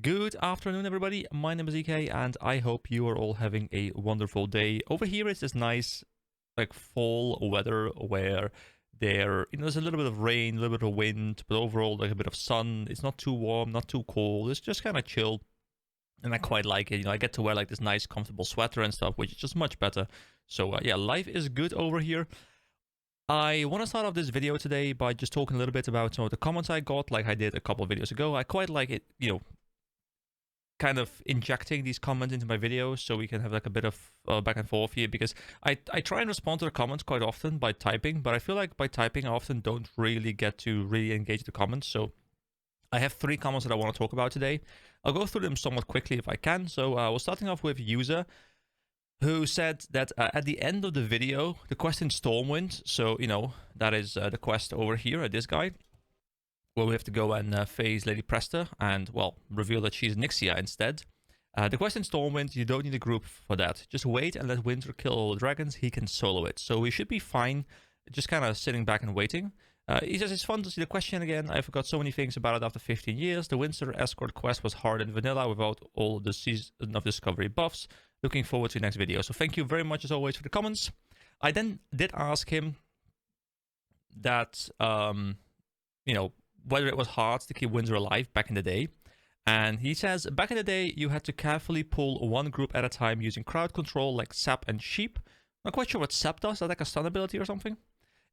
Good afternoon, everybody. My name is EK, and I hope you are all having a wonderful day. Over here is this nice, like, fall weather where there's a little bit of rain, a little bit of wind, but overall, like, a bit of sun. It's not too warm, not too cold. It's just kind of chill, and I quite like it. I get to wear, like, this nice, comfortable sweater and stuff, which is just much better. So, yeah, life is good over here. I want to start off this video today by just talking a little bit about some of the comments I got, like I did a couple of videos ago. I quite like it, kind of injecting these comments into my videos so we can have like a bit of back and forth here, because I try and respond to the comments quite often by typing, but I feel like by typing I often don't really get to really engage the comments. So I have 3 comments that I want to talk about today. I'll go through them somewhat quickly if I can. So we're starting off with User, who said that at the end of the video, the quest in Stormwind, so that is the quest over here, this guy, where we have to go and face Lady Presta and, well, reveal that she's Onyxia instead. The quest in Stormwind, you don't need a group for that. Just wait and let Winter kill all the dragons. He can solo it. So we should be fine, just kind of sitting back and waiting. He says it's fun to see the question again. I forgot so many things about it after 15 years. The Winter Escort quest was hard and vanilla without all the Season of Discovery buffs. Looking forward to the next video. So thank you very much as always for the comments. I then did ask him that, whether it was hard to keep Windsor alive back in the day. And he says, back in the day, you had to carefully pull one group at a time using crowd control like Sap and Sheep. Not quite sure what Sap does, is that like a stun ability or something?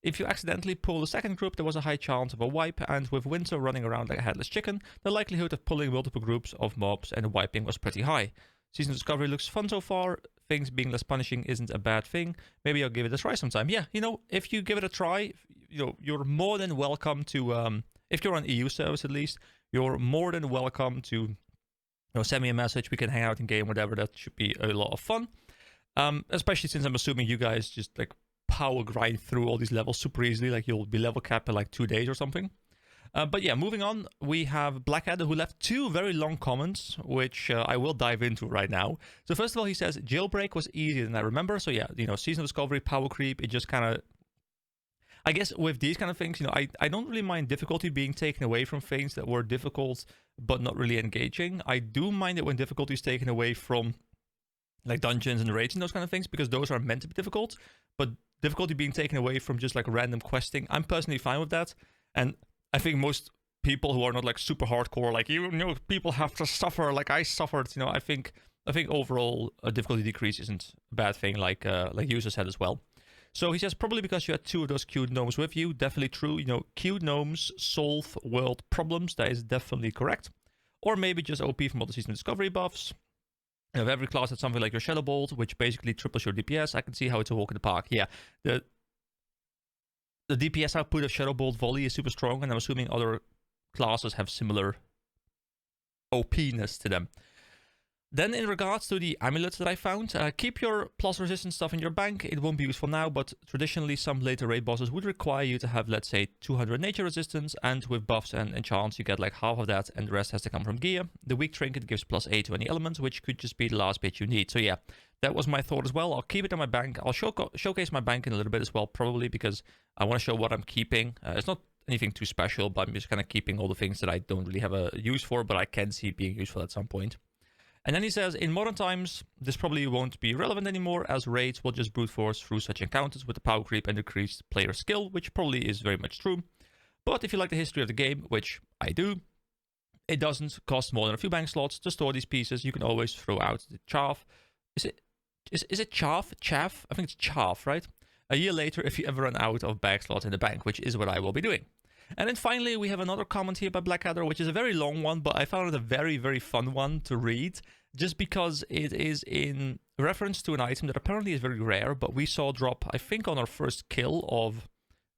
If you accidentally pull the second group, there was a high chance of a wipe, and with Windsor running around like a headless chicken, the likelihood of pulling multiple groups of mobs and wiping was pretty high. Season Discovery looks fun so far. Things being less punishing isn't a bad thing. Maybe I'll give it a try sometime. Yeah, if you give it a try, you're more than welcome to... if you're on EU service, at least, you're more than welcome to send me a message. We can hang out in game, whatever. That should be a lot of fun. Especially since I'm assuming you guys just like power grind through all these levels super easily. Like you'll be level capped in like 2 days or something. But yeah, moving on, we have Blackadder, who left 2 very long comments, which I will dive into right now. So first of all, he says, jailbreak was easier than I remember. So yeah, Season of Discovery, power creep, it just kind of... I guess with these kind of things, I don't really mind difficulty being taken away from things that were difficult but not really engaging. I do mind it when difficulty is taken away from like dungeons and raids and those kind of things, because those are meant to be difficult. But difficulty being taken away from just like random questing, I'm personally fine with that. And I think most people who are not like super hardcore, like people have to suffer like I suffered. I think overall a difficulty decrease isn't a bad thing, like User said as well. So he says, probably because you had 2 of those cute gnomes with you. Definitely true. Cute gnomes solve world problems. That is definitely correct. Or maybe just OP from all the Season Discovery buffs. If every class had something like your Shadow Bolt, which basically triples your DPS, I can see how it's a walk in the park. Yeah, the DPS output of Shadow Bolt Volley is super strong, and I'm assuming other classes have similar OP-ness to them. Then in regards to the amulets that I found, keep your plus resistance stuff in your bank. It won't be useful now, but traditionally some later raid bosses would require you to have, let's say, 200 nature resistance, and with buffs and enchants you get like half of that, and the rest has to come from gear. The weak trinket gives +8 to any element, which could just be the last bit you need. So yeah, that was my thought as well. I'll keep it in my bank. I'll showcase my bank in a little bit as well, probably, because I want to show what I'm keeping. It's not anything too special, but I'm just kind of keeping all the things that I don't really have a use for, but I can see being useful at some point. And then he says, in modern times, this probably won't be relevant anymore, as raids will just brute force through such encounters with the power creep and decreased player skill, which probably is very much true. But if you like the history of the game, which I do, it doesn't cost more than a few bank slots to store these pieces. You can always throw out the chaff. Is it chaff? Chaff? I think it's chaff, right? A year later, if you ever run out of bank slots in the bank, which is what I will be doing. And then finally, we have another comment here by Blackadder, which is a very long one, but I found it a very, very fun one to read, just because it is in reference to an item that apparently is very rare, but we saw drop, I think, on our first kill of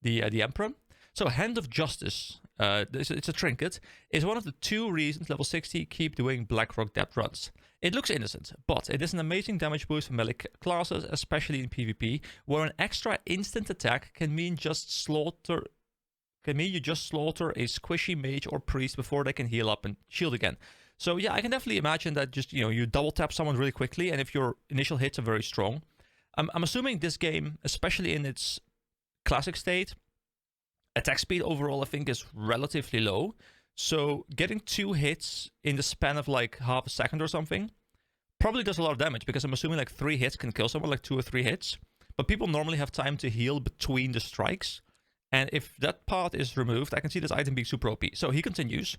the Emperor. So, Hand of Justice, it's a trinket, is one of the 2 reasons level 60 keep doing Blackrock depth runs. It looks innocent, but it is an amazing damage boost for melee classes, especially in PvP, where an extra instant attack can mean you just slaughter a squishy mage or priest before they can heal up and shield again. So yeah, I can definitely imagine that just, you double tap someone really quickly, and if your initial hits are very strong. I'm assuming this game, especially in its classic state, attack speed overall I think is relatively low. So getting 2 hits in the span of like half a second or something probably does a lot of damage, because I'm assuming like 3 hits can kill someone, like 2 or 3 hits. But people normally have time to heal between the strikes. And if that part is removed, I can see this item being super OP. So he continues.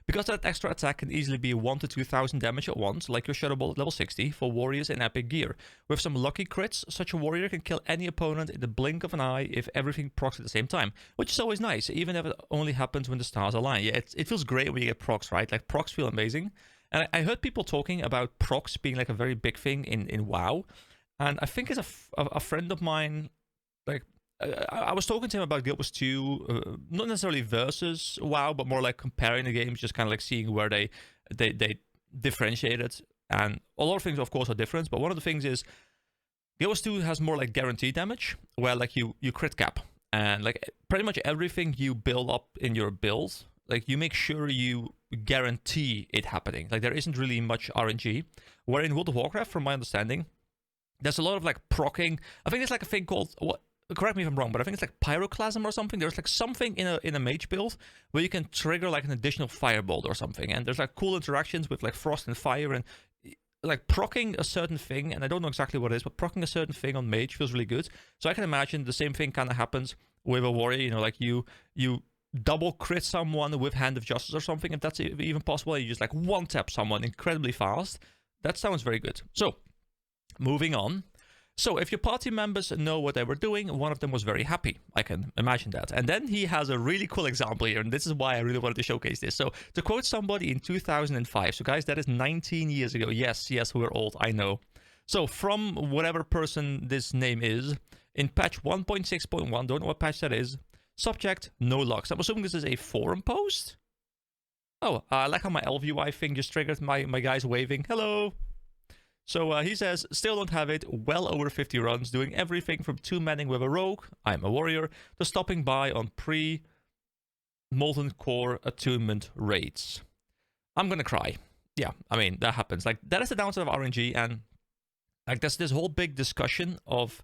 Because that extra attack can easily be 1 to 2,000 damage at once, like your Shadow Bolt level 60 for warriors in epic gear. With some lucky crits, such a warrior can kill any opponent in the blink of an eye if everything procs at the same time, which is always nice, even if it only happens when the stars align. Yeah, it feels great when you get procs, right? Like, procs feel amazing. And I heard people talking about procs being like a very big thing in WoW, and I think it's a friend of mine, like, I was talking to him about Guild Wars 2, not necessarily versus WoW, but more like comparing the games, just kind of like seeing where they differentiated. And a lot of things, of course, are different, but one of the things is Guild Wars 2 has more like guaranteed damage, where like you crit cap, and like pretty much everything you build up in your build, like you make sure you guarantee it happening. Like there isn't really much RNG. Where in World of Warcraft, from my understanding, there's a lot of like proccing. I think there's like a thing called what? Correct me if I'm wrong, but I think it's like pyroclasm or something. There's like something in a mage build where you can trigger like an additional firebolt or something, and there's like cool interactions with like frost and fire, and like proccing a certain thing, and I don't know exactly what it is, but proccing a certain thing on mage feels really good. So I can imagine the same thing kind of happens with a warrior. You know, like you double crit someone with Hand of Justice or something, if that's even possible. You just like one tap someone incredibly fast. That sounds very good. So moving on. So if your party members know what they were doing, one of them was very happy. I can imagine that. And then he has a really cool example here, and this is why I really wanted to showcase this. So to quote somebody in 2005, so guys, that is 19 years ago. Yes, we're old, I know. So from whatever person this name is, in patch 1.6.1, don't know what patch that is, subject, no locks. I'm assuming this is a forum post? Oh, I like how my LVUI thing just triggered my guys waving. Hello! So he says, still don't have it, well over 50 runs, doing everything from 2-manning with a rogue, I'm a warrior, to stopping by on pre-Molten Core attunement raids. I'm gonna cry. Yeah, I mean, that happens. Like, that is the downside of RNG, and like there's this whole big discussion of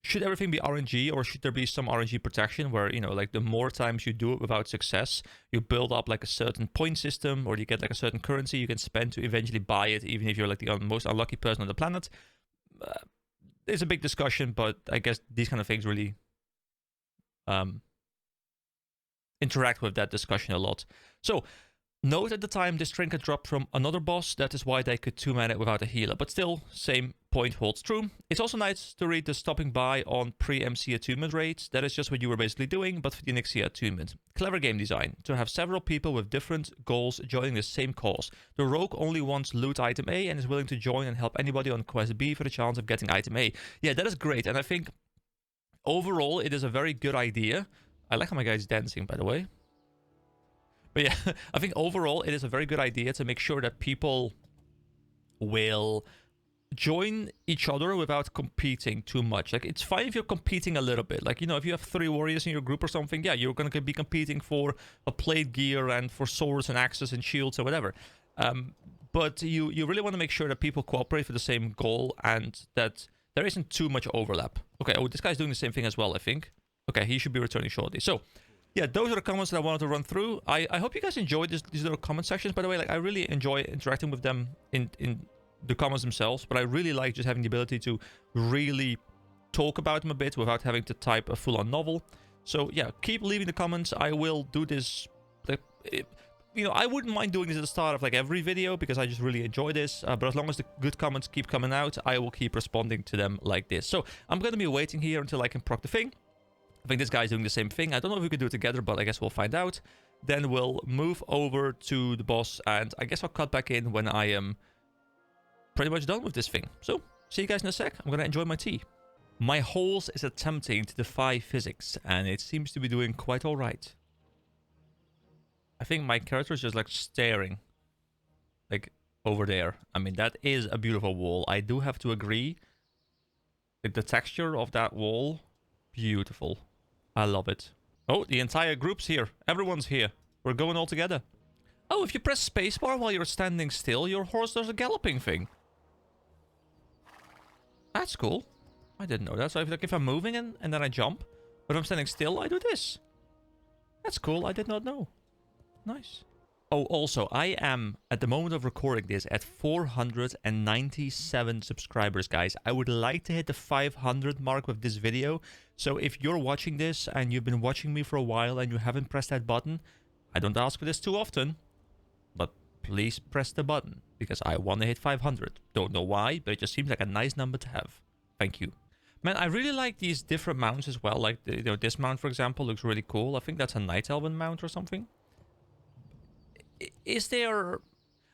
should everything be RNG, or should there be some RNG protection where, you know, like the more times you do it without success, you build up like a certain point system, or you get like a certain currency you can spend to eventually buy it, even if you're like the most unlucky person on the planet. There's a big discussion, but I guess these kind of things really interact with that discussion a lot. So, note at the time this trinket dropped from another boss, that is why they could 2-man it without a healer, but still, same point holds true. It's also nice to read the stopping by on pre-MC attunement raids. That is just what you were basically doing, but for the Onyxia attunement. Clever game design, to have several people with different goals joining the same cause. The rogue only wants loot item A and is willing to join and help anybody on quest B for the chance of getting item A. Yeah, that is great, and I think overall it is a very good idea. I like how my guy's dancing, by the way. But yeah, I think overall it is a very good idea to make sure that people will join each other without competing too much. Like, it's fine if you're competing a little bit. Like, you know, if you have 3 warriors in your group or something, yeah, you're going to be competing for a plate gear and for swords and axes and shields or whatever. But you really want to make sure that people cooperate for the same goal and that there isn't too much overlap. Okay, oh, this guy's doing the same thing as well, I think. Okay, he should be returning shortly. So, yeah, those are the comments that I wanted to run through. I hope you guys enjoyed these little comment sections, by the way. Like, I really enjoy interacting with them in the comments themselves, but I really like just having the ability to really talk about them a bit without having to type a full-on novel. So, yeah, keep leaving the comments. I will do this. Like, you know, I wouldn't mind doing this at the start of, like, every video because I just really enjoy this. But as long as the good comments keep coming out, I will keep responding to them like this. So, I'm going to be waiting here until I can proc the thing. I think this guy's doing the same thing. I don't know if we could do it together, but I guess we'll find out. Then we'll move over to the boss, and I guess I'll cut back in when I am pretty much done with this thing. So, see you guys in a sec. I'm gonna enjoy my tea. My horse is attempting to defy physics, and it seems to be doing quite alright. I think my character is just like staring, like over there. I mean, that is a beautiful wall. I do have to agree. Like, the texture of that wall, beautiful. I love it. Oh, the entire group's here. Everyone's here. We're going all together. Oh, if you press spacebar while you're standing still, your horse does a galloping thing. That's cool. I didn't know that. So if I'm moving and then I jump, but if I'm standing still, I do this. That's cool. I did not know. Nice. Oh, also, I am, at the moment of recording this, at 497 subscribers, guys. I would like to hit the 500 mark with this video. So if you're watching this and you've been watching me for a while and you haven't pressed that button, I don't ask for this too often, but please press the button because I want to hit 500. Don't know why, but it just seems like a nice number to have. Thank you. Man, I really like these different mounts as well. Like, this mount, for example, looks really cool. I think that's a Night Elven mount or something. Is there...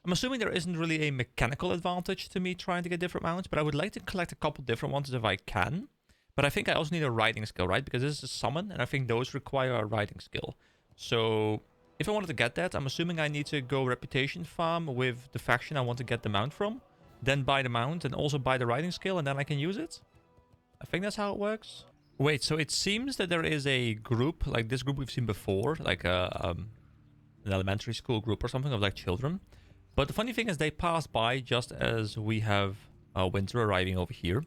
I'm assuming there isn't really a mechanical advantage to me trying to get different mounts, but I would like to collect a couple different ones if I can. But I think I also need a riding skill, right? Because this is a summon, and I think those require a riding skill. So, if I wanted to get that, I'm assuming I need to go reputation farm with the faction I want to get the mount from. Then buy the mount, and also buy the riding skill, and then I can use it. I think that's how it works. Wait, so it seems that there is a group, like this group we've seen before, like an elementary school group or something of like children. But the funny thing is they pass by just as we have Winter arriving over here.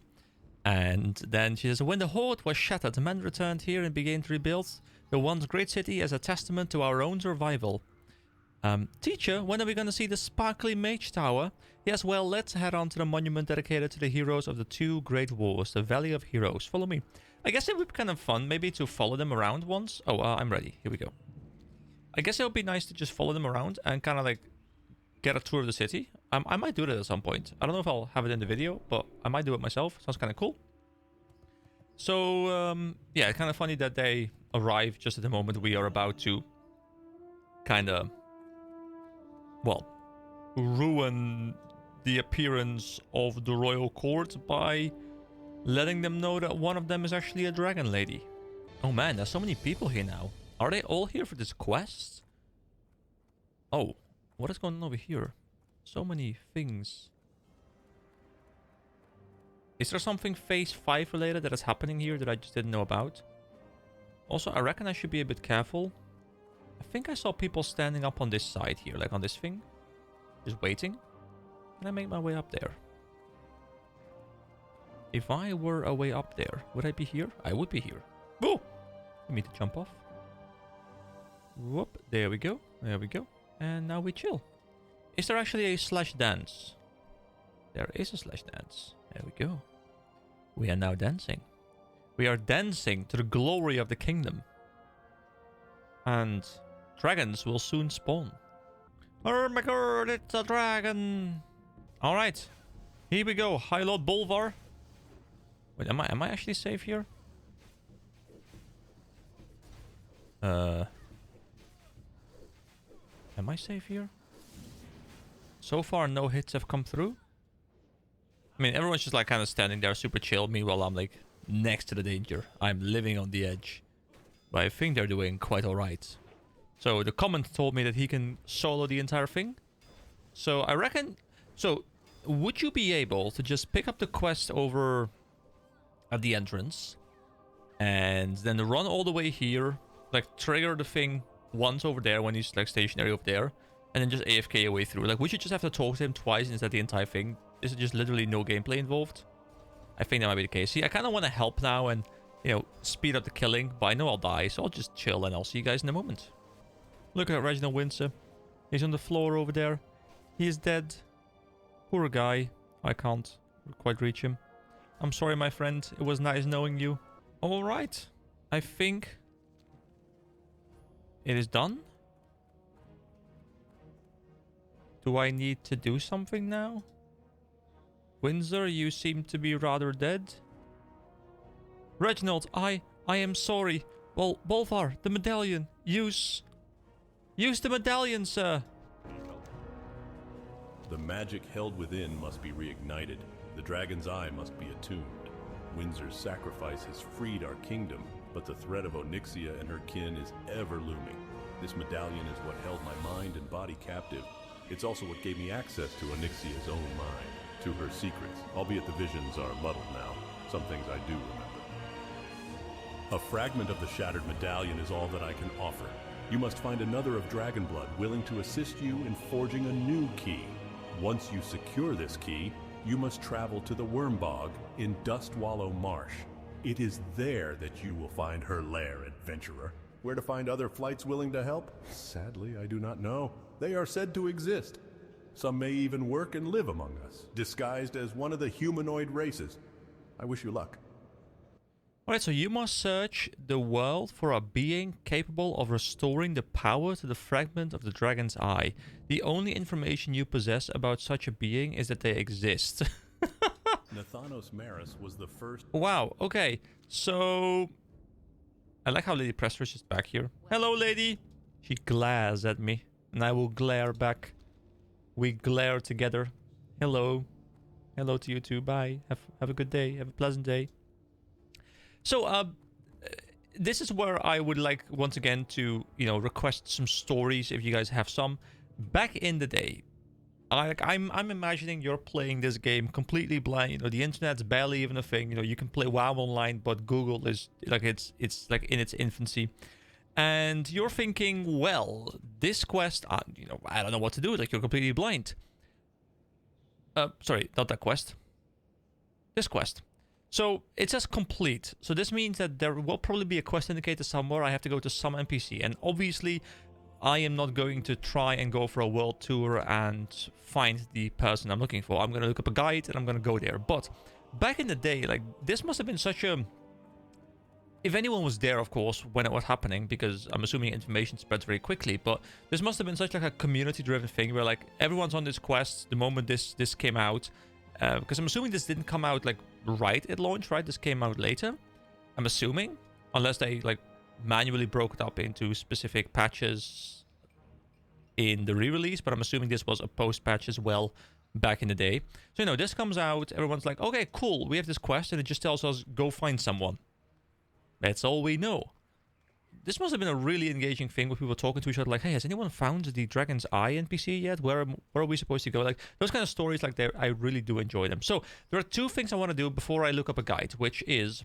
And then she says, when the horde was shattered, the men returned here and began to rebuild the once great city as a testament to our own survival. Teacher, when are we going to see the sparkly mage tower? Yes, well, let's head on to the monument dedicated to the heroes of the two great wars, the Valley of Heroes. Follow me. I guess it would be kind of fun maybe to follow them around once. Oh, I'm ready. Here we go. I guess it would be nice to just follow them around and kind of like get a tour of the city. I might do that at some point. I don't know if I'll have it in the video, but I might do it myself. Sounds kind of cool. So, yeah, kind of funny that they arrive just at the moment we are about to kind of, well, ruin the appearance of the royal court by letting them know that one of them is actually a dragon lady. Oh man, there's so many people here now. Are they all here for this quest? Oh, what is going on over here? So many things. Is there something phase 5 related that is happening here that I just didn't know about? Also, I reckon I should be a bit careful. I think I saw people standing up on this side here, like on this thing. Just waiting. Can I make my way up there? If I were a way up there, would I be here? I would be here. Whoa! I need to jump off. Whoop, there we go. There we go. And now we chill. Is there actually a slash dance? There is a slash dance. There we go. We are now dancing. We are dancing to the glory of the kingdom. And dragons will soon spawn. Oh my god, it's a dragon! Alright. Here we go. High Lord Bolvar. Wait, am I actually safe here? Am I safe here? So far, no hits have come through. I mean, everyone's just like kind of standing there super chill. Meanwhile, I'm like next to the danger. I'm living on the edge. But I think they're doing quite alright. So the comment told me that he can solo the entire thing. So I reckon... So, would you be able to just pick up the quest over at the entrance and then run all the way here, like trigger the thing once over there when he's like stationary over there, and then just AFK your way through? Like, would you just have to talk to him twice instead of the entire thing? Is it just literally no gameplay involved? I think that might be the case. See, I kind of want to help now and, you know, speed up the killing, but I know I'll die, so I'll just chill and I'll see you guys in a moment. Look at Reginald Windsor. He's on the floor over there. He is dead. Poor guy. I can't quite reach him. I'm sorry, my friend. It was nice knowing you. Alright. I think it is done. Do I need to do something now? Windsor, you seem to be rather dead. Reginald, I am sorry. Well, Bolvar, the medallion. Use the medallion, sir. The magic held within must be reignited. The dragon's eye must be attuned. Windsor's sacrifice has freed our kingdom, but the threat of Onyxia and her kin is ever looming. This medallion is what held my mind and body captive. It's also what gave me access to Onyxia's own mind, to her secrets, albeit the visions are muddled now. Some things I do remember. A fragment of the shattered medallion is all that I can offer. You must find another of Dragonblood willing to assist you in forging a new key. Once you secure this key, you must travel to the Wormbog in Dustwallow Marsh. It is there that you will find her lair, adventurer. Where to find other flights willing to help? Sadly, I do not know. They are said to exist. Some may even work and live among us, disguised as one of the humanoid races. I wish you luck. Alright, so you must search the world for a being capable of restoring the power to the fragment of the dragon's eye. The only information you possess about such a being is that they exist. Nathanos Maris was the first... Wow, okay. So... I like how Lady Prestridge is back here. Hello, lady! She glares at me, and I will glare back. We glare together. Hello. Hello to you too. Bye. Have a good day. Have a pleasant day. So, this is where I would like, once again, to, request some stories if you guys have some. Back in the day, I'm imagining you're playing this game completely blind. The internet's barely even a thing. You can play WoW online, but Google is, like, it's like in its infancy. And you're thinking, well, this quest, I don't know what to do. Like, you're completely blind. Sorry, not that quest. This quest. So it says complete. So this means that there will probably be a quest indicator somewhere. I have to go to some NPC. And obviously, I am not going to try and go for a world tour and find the person I'm looking for. I'm going to look up a guide and I'm going to go there. But back in the day, like, this must have been such a... If anyone was there, of course, when it was happening, because I'm assuming information spreads very quickly, but this must have been such like a community-driven thing where, like, everyone's on this quest the moment this came out. Because I'm assuming this didn't come out, like, right at launch, right? This came out later, I'm assuming. Unless they, like, manually broke it up into specific patches in the re-release. But I'm assuming this was a post-patch as well back in the day. So, this comes out. Everyone's like, okay, cool. We have this quest. And it just tells us, go find someone. That's all we know. This must have been a really engaging thing with people talking to each other, like, hey, has anyone found the Dragon's Eye NPC yet? Where are we supposed to go? Like, those kind of stories, like, I really do enjoy them. So, there are two things I want to do before I look up a guide, which is,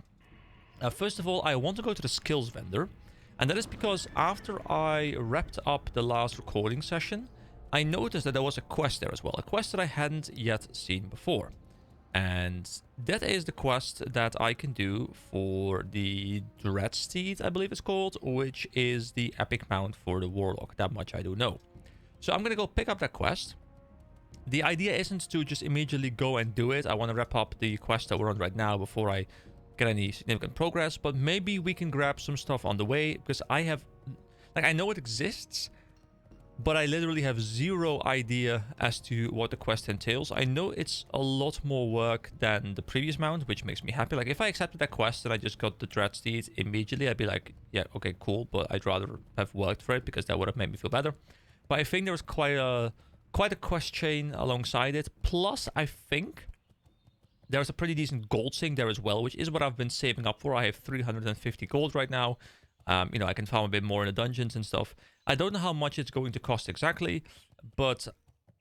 first of all, I want to go to the skills vendor. And that is because after I wrapped up the last recording session, I noticed that there was a quest there as well. A quest that I hadn't yet seen before. And that is the quest that I can do for the Dreadsteed, I believe it's called, which is the epic mount for the Warlock. That much I do know. So I'm going to go pick up that quest. The idea isn't to just immediately go and do it. I want to wrap up the quest that we're on right now before I get any significant progress. But maybe we can grab some stuff on the way, because I have... Like, I know it exists, but I literally have zero idea as to what the quest entails. I know it's a lot more work than the previous mount, which makes me happy. Like, if I accepted that quest and I just got the Dreadsteed immediately, I'd be like, yeah, okay, cool, but I'd rather have worked for it because that would have made me feel better. But I think there was quite a quest chain alongside it. Plus, I think there's a pretty decent gold sink there as well, which is what I've been saving up for. I have 350 gold right now. I can farm a bit more in the dungeons and stuff. I don't know how much it's going to cost exactly, but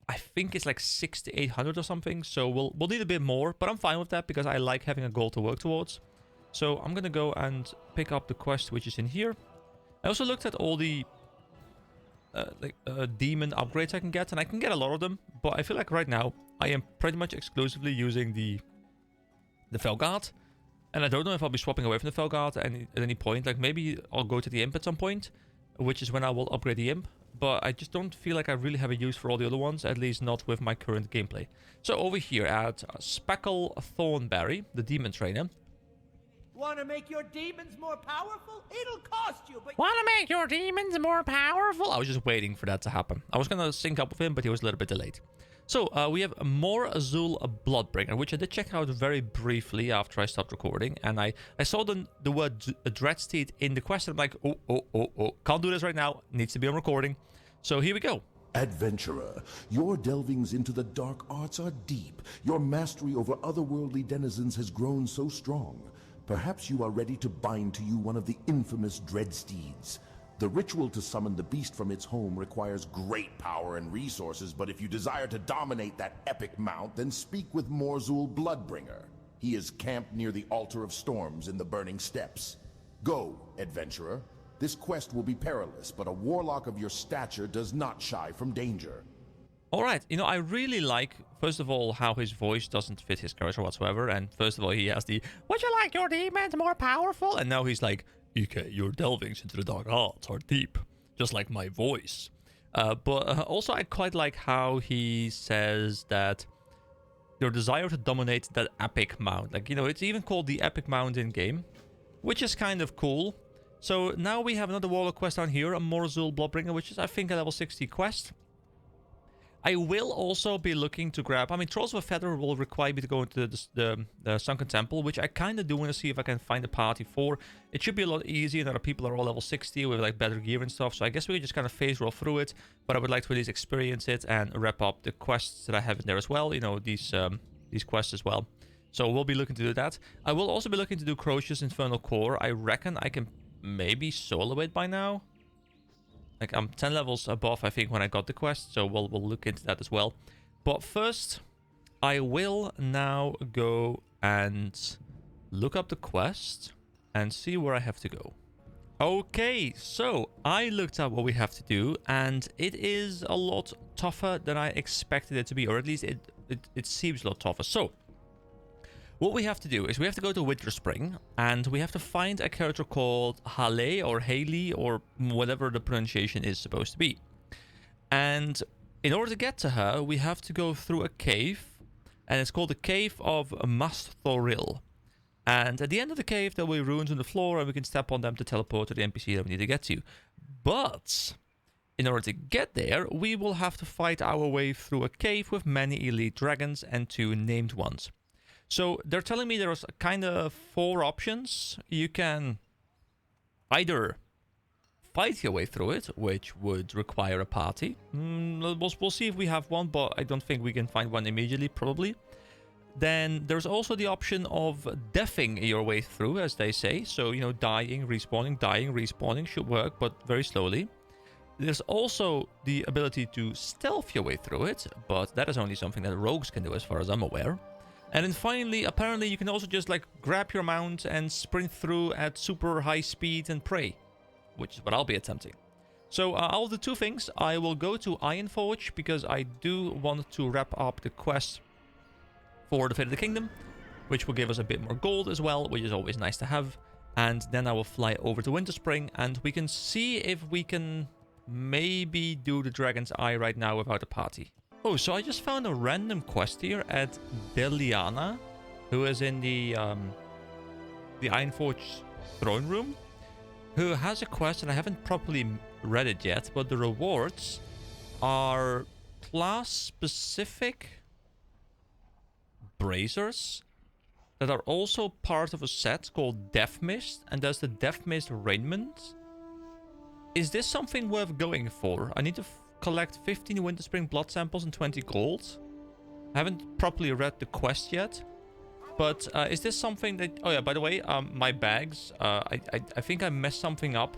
I think it's like 600 to 800 or something. So we'll need a bit more, but I'm fine with that because I like having a goal to work towards. So I'm gonna go and pick up the quest which is in here. I also looked at all the demon upgrades I can get, and I can get a lot of them. But I feel like right now I am pretty much exclusively using the Felguard. And I don't know if I'll be swapping away from the Felguard at any point. Like, maybe I'll go to the Imp at some point, which is when I will upgrade the Imp. But I just don't feel like I really have a use for all the other ones, at least not with my current gameplay. So over here at Speckle Thornberry, the Demon Trainer. Want to make your demons more powerful? It'll cost you, but... Want to make your demons more powerful? I was just waiting for that to happen. I was going to sync up with him, but he was a little bit delayed. So, we have More Azul Bloodbringer, which I did check out very briefly after I stopped recording. And I saw the word Dreadsteed in the quest. And I'm like, oh, can't do this right now. Needs to be on recording. So, here we go. Adventurer, your delvings into the dark arts are deep. Your mastery over otherworldly denizens has grown so strong. Perhaps you are ready to bind to you one of the infamous Dreadsteeds. The ritual to summon the beast from its home requires great power and resources, but if you desire to dominate that epic mount, then speak with Morzul Bloodbringer. He is camped near the Altar of Storms in the Burning Steppes. Go, adventurer. This quest will be perilous, but a warlock of your stature does not shy from danger. Alright, I really like, first of all, how his voice doesn't fit his character whatsoever. And first of all, he has the, would you like your demons more powerful? And now he's like, "Okay, your delvings into the dark arts are deep, just like my voice." But also, I quite like how he says that your desire to dominate that epic mount. Like, you know, it's even called the epic mount in game, which is kind of cool. So now we have another warlock quest down here, a Morzul Bloodbringer, which is, I think, a level 60 quest. I will also be looking to grab... I mean, Trolls of a Feather will require me to go into the Sunken Temple, which I kind of do want to see if I can find a party for. It should be a lot easier. There are people that are all level 60 with, like, better gear and stuff. So I guess we can just kind of phase roll through it. But I would like to at least experience it and wrap up the quests that I have in there as well. You know, these quests as well. So we'll be looking to do that. I will also be looking to do Crocius Infernal Core. I reckon I can maybe solo it by now. Like, I'm 10 levels above, I think, when I got the quest, so we'll look into that as well. But first, I will now go and look up the quest and see where I have to go. Okay, so I looked up what we have to do, and it is a lot tougher than I expected it to be, or at least it seems a lot tougher. So, what we have to do is we have to go to Winter Spring, and we have to find a character called Haley or Haley or whatever the pronunciation is supposed to be. And in order to get to her, we have to go through a cave, and it's called the Cave of Masthoril. And at the end of the cave, there will be runes on the floor, and we can step on them to teleport to the NPC that we need to get to. But in order to get there, we will have to fight our way through a cave with many elite dragons and 2 named ones. So they're telling me there's kind of 4 options. You can either fight your way through it, which would require a party. We'll see if we have one, but I don't think we can find one immediately, probably. Then there's also the option of deathing your way through, as they say. So, you know, dying, respawning should work, but very slowly. There's also the ability to stealth your way through it, but that is only something that rogues can do as far as I'm aware. And then finally, apparently you can also just like grab your mount and sprint through at super high speed and pray, which is what I'll be attempting. So I'll do 2 things. I will go to Ironforge because I do want to wrap up the quest for the Fate of the Kingdom, which will give us a bit more gold as well, which is always nice to have. And then I will fly over to Winter Spring, and we can see if we can maybe do the Dragon's Eye right now without a party. Oh, so I just found a random quest here at Deliana, who is in the Ironforge throne room, who has a quest, and I haven't properly read it yet, but the rewards are class-specific bracers that are also part of a set called Death Mist, and there's the Death Mist raiment. Is this something worth going for? I need to collect 15 Winter Spring blood samples and 20 gold. I haven't properly read the quest yet, but is this something that... Oh yeah, by the way, my bags, I think I messed something up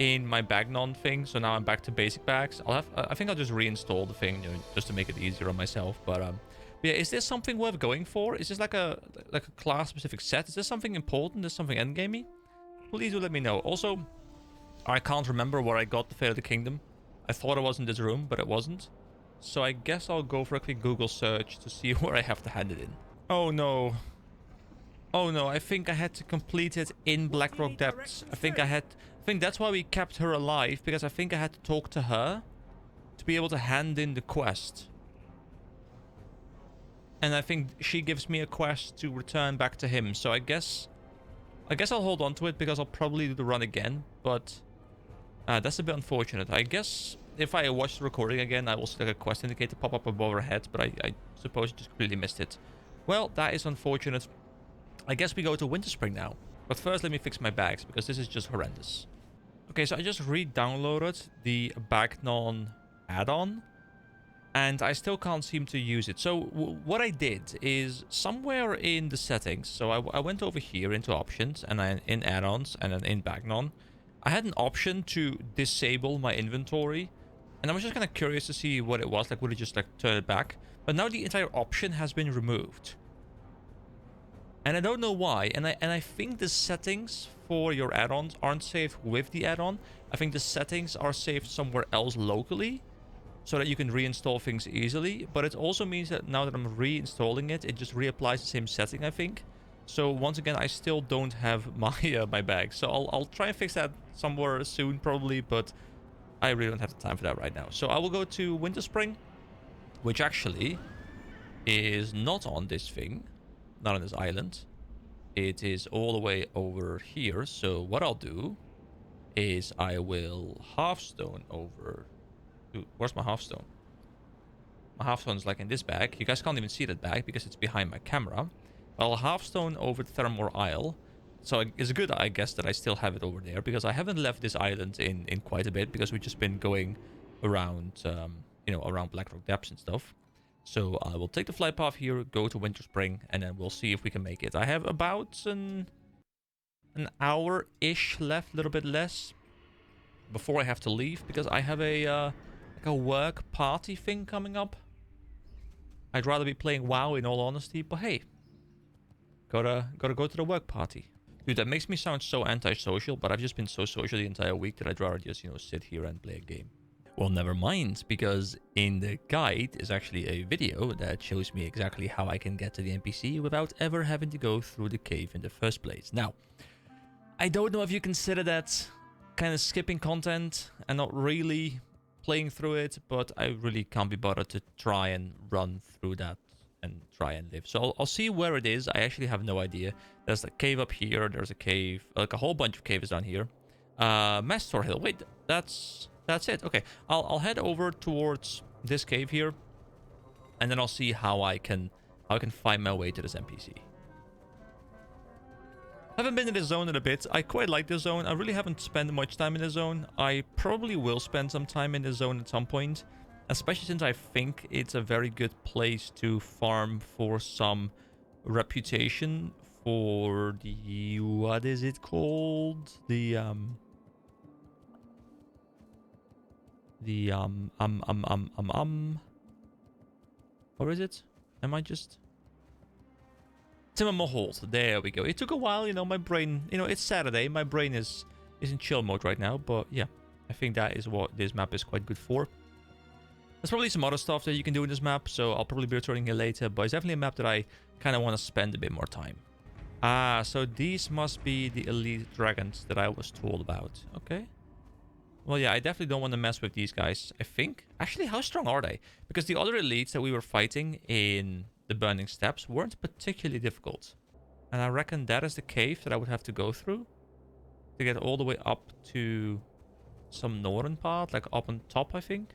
in my Bagnon thing, so now I'm back to basic bags. I think I'll just reinstall the thing, you know, just to make it easier on myself. But yeah, is this something worth going for? Is this like a class-specific set? Is this something important? Is this something endgamey? Please do let me know. Also, I can't remember where I got the Fate of the Kingdom. I thought it was in this room, but it wasn't. So I guess I'll go for a quick Google search to see where I have to hand it in. Oh no. Oh no, I think I had to complete it in Blackrock Depths. I think that's why we kept her alive, because I think I had to talk to her to be able to hand in the quest. And I think she gives me a quest to return back to him. So I guess I'll hold on to it, because I'll probably do the run again, but that's a bit unfortunate. I guess if I watch the recording again, I will see like a quest indicator pop up above our heads, but I suppose I just completely missed it. Well, that is unfortunate. I guess we go to Winter Spring now. But first, let me fix my bags, because this is just horrendous. Okay, so I just re-downloaded the Bagnon add-on, and I still can't seem to use it. So what I did is somewhere in the settings, so I went over here into options, and then in add-ons, and then in Bagnon, I had an option to disable my inventory, and I was just kind of curious to see what it was. Like, would it just like turn it back? But now the entire option has been removed, and I don't know why. And I think the settings for your add-ons aren't saved with the add-on. I think the settings are saved somewhere else locally, so that you can reinstall things easily. But it also means that now that I'm reinstalling it, it just reapplies the same setting, I think. So once again, I still don't have my my bag. So I'll try and fix that somewhere soon, probably, but I really don't have the time for that right now. So I will go to Winter Spring, which actually is not on this thing, not on this island. It is all the way over here. So what I'll do is I will halfstone over to... Where's my halfstone? My halfstone is like in this bag. You guys can't even see that bag because it's behind my camera. I'll halfstone over to Theramore Isle. So it's good, I guess, that I still have it over there, because I haven't left this island in quite a bit, because we've just been going around, you know, around Blackrock Depths and stuff. So I will take the flight path here, go to Winter Spring, and then we'll see if we can make it. I have about an hour-ish left, a little bit less, before I have to leave, because I have a like a work party thing coming up. I'd rather be playing WoW, in all honesty, but hey, gotta go to the work party. Dude, that makes me sound so antisocial, but I've just been so social the entire week that I'd rather just, you know, sit here and play a game. Well, never mind, because in the guide is actually a video that shows me exactly how I can get to the NPC without ever having to go through the cave in the first place. Now, I don't know if you consider that kind of skipping content and not really playing through it, but I really can't be bothered to try and run through that and try and live. So I'll see where it is. I actually have no idea. There's a cave up here. There's a cave, like a whole bunch of caves down here. Mastor Hill. Wait, that's it. Okay, I'll head over towards this cave here, and then I'll see how I can find my way to this NPC. Haven't been in this zone in a bit. I quite like this zone. I really haven't spent much time in this zone. I probably will spend some time in this zone at some point, especially since I think it's a very good place to farm for some reputation for the... what is it called? What is it? Am I just... Timmermohold. There we go. It took a while, you know, my brain... You know, it's Saturday. My brain is in chill mode right now, but yeah. I think that is what this map is quite good for. There's probably some other stuff that you can do in this map, so I'll probably be returning here later, but it's definitely a map that I kind of want to spend a bit more time. Ah, so these must be the elite dragons that I was told about. Okay. Well, yeah, I definitely don't want to mess with these guys, I think. Actually, how strong are they? Because the other elites that we were fighting in the Burning Steppes weren't particularly difficult. And I reckon that is the cave that I would have to go through to get all the way up to some northern part, like up on top, I think.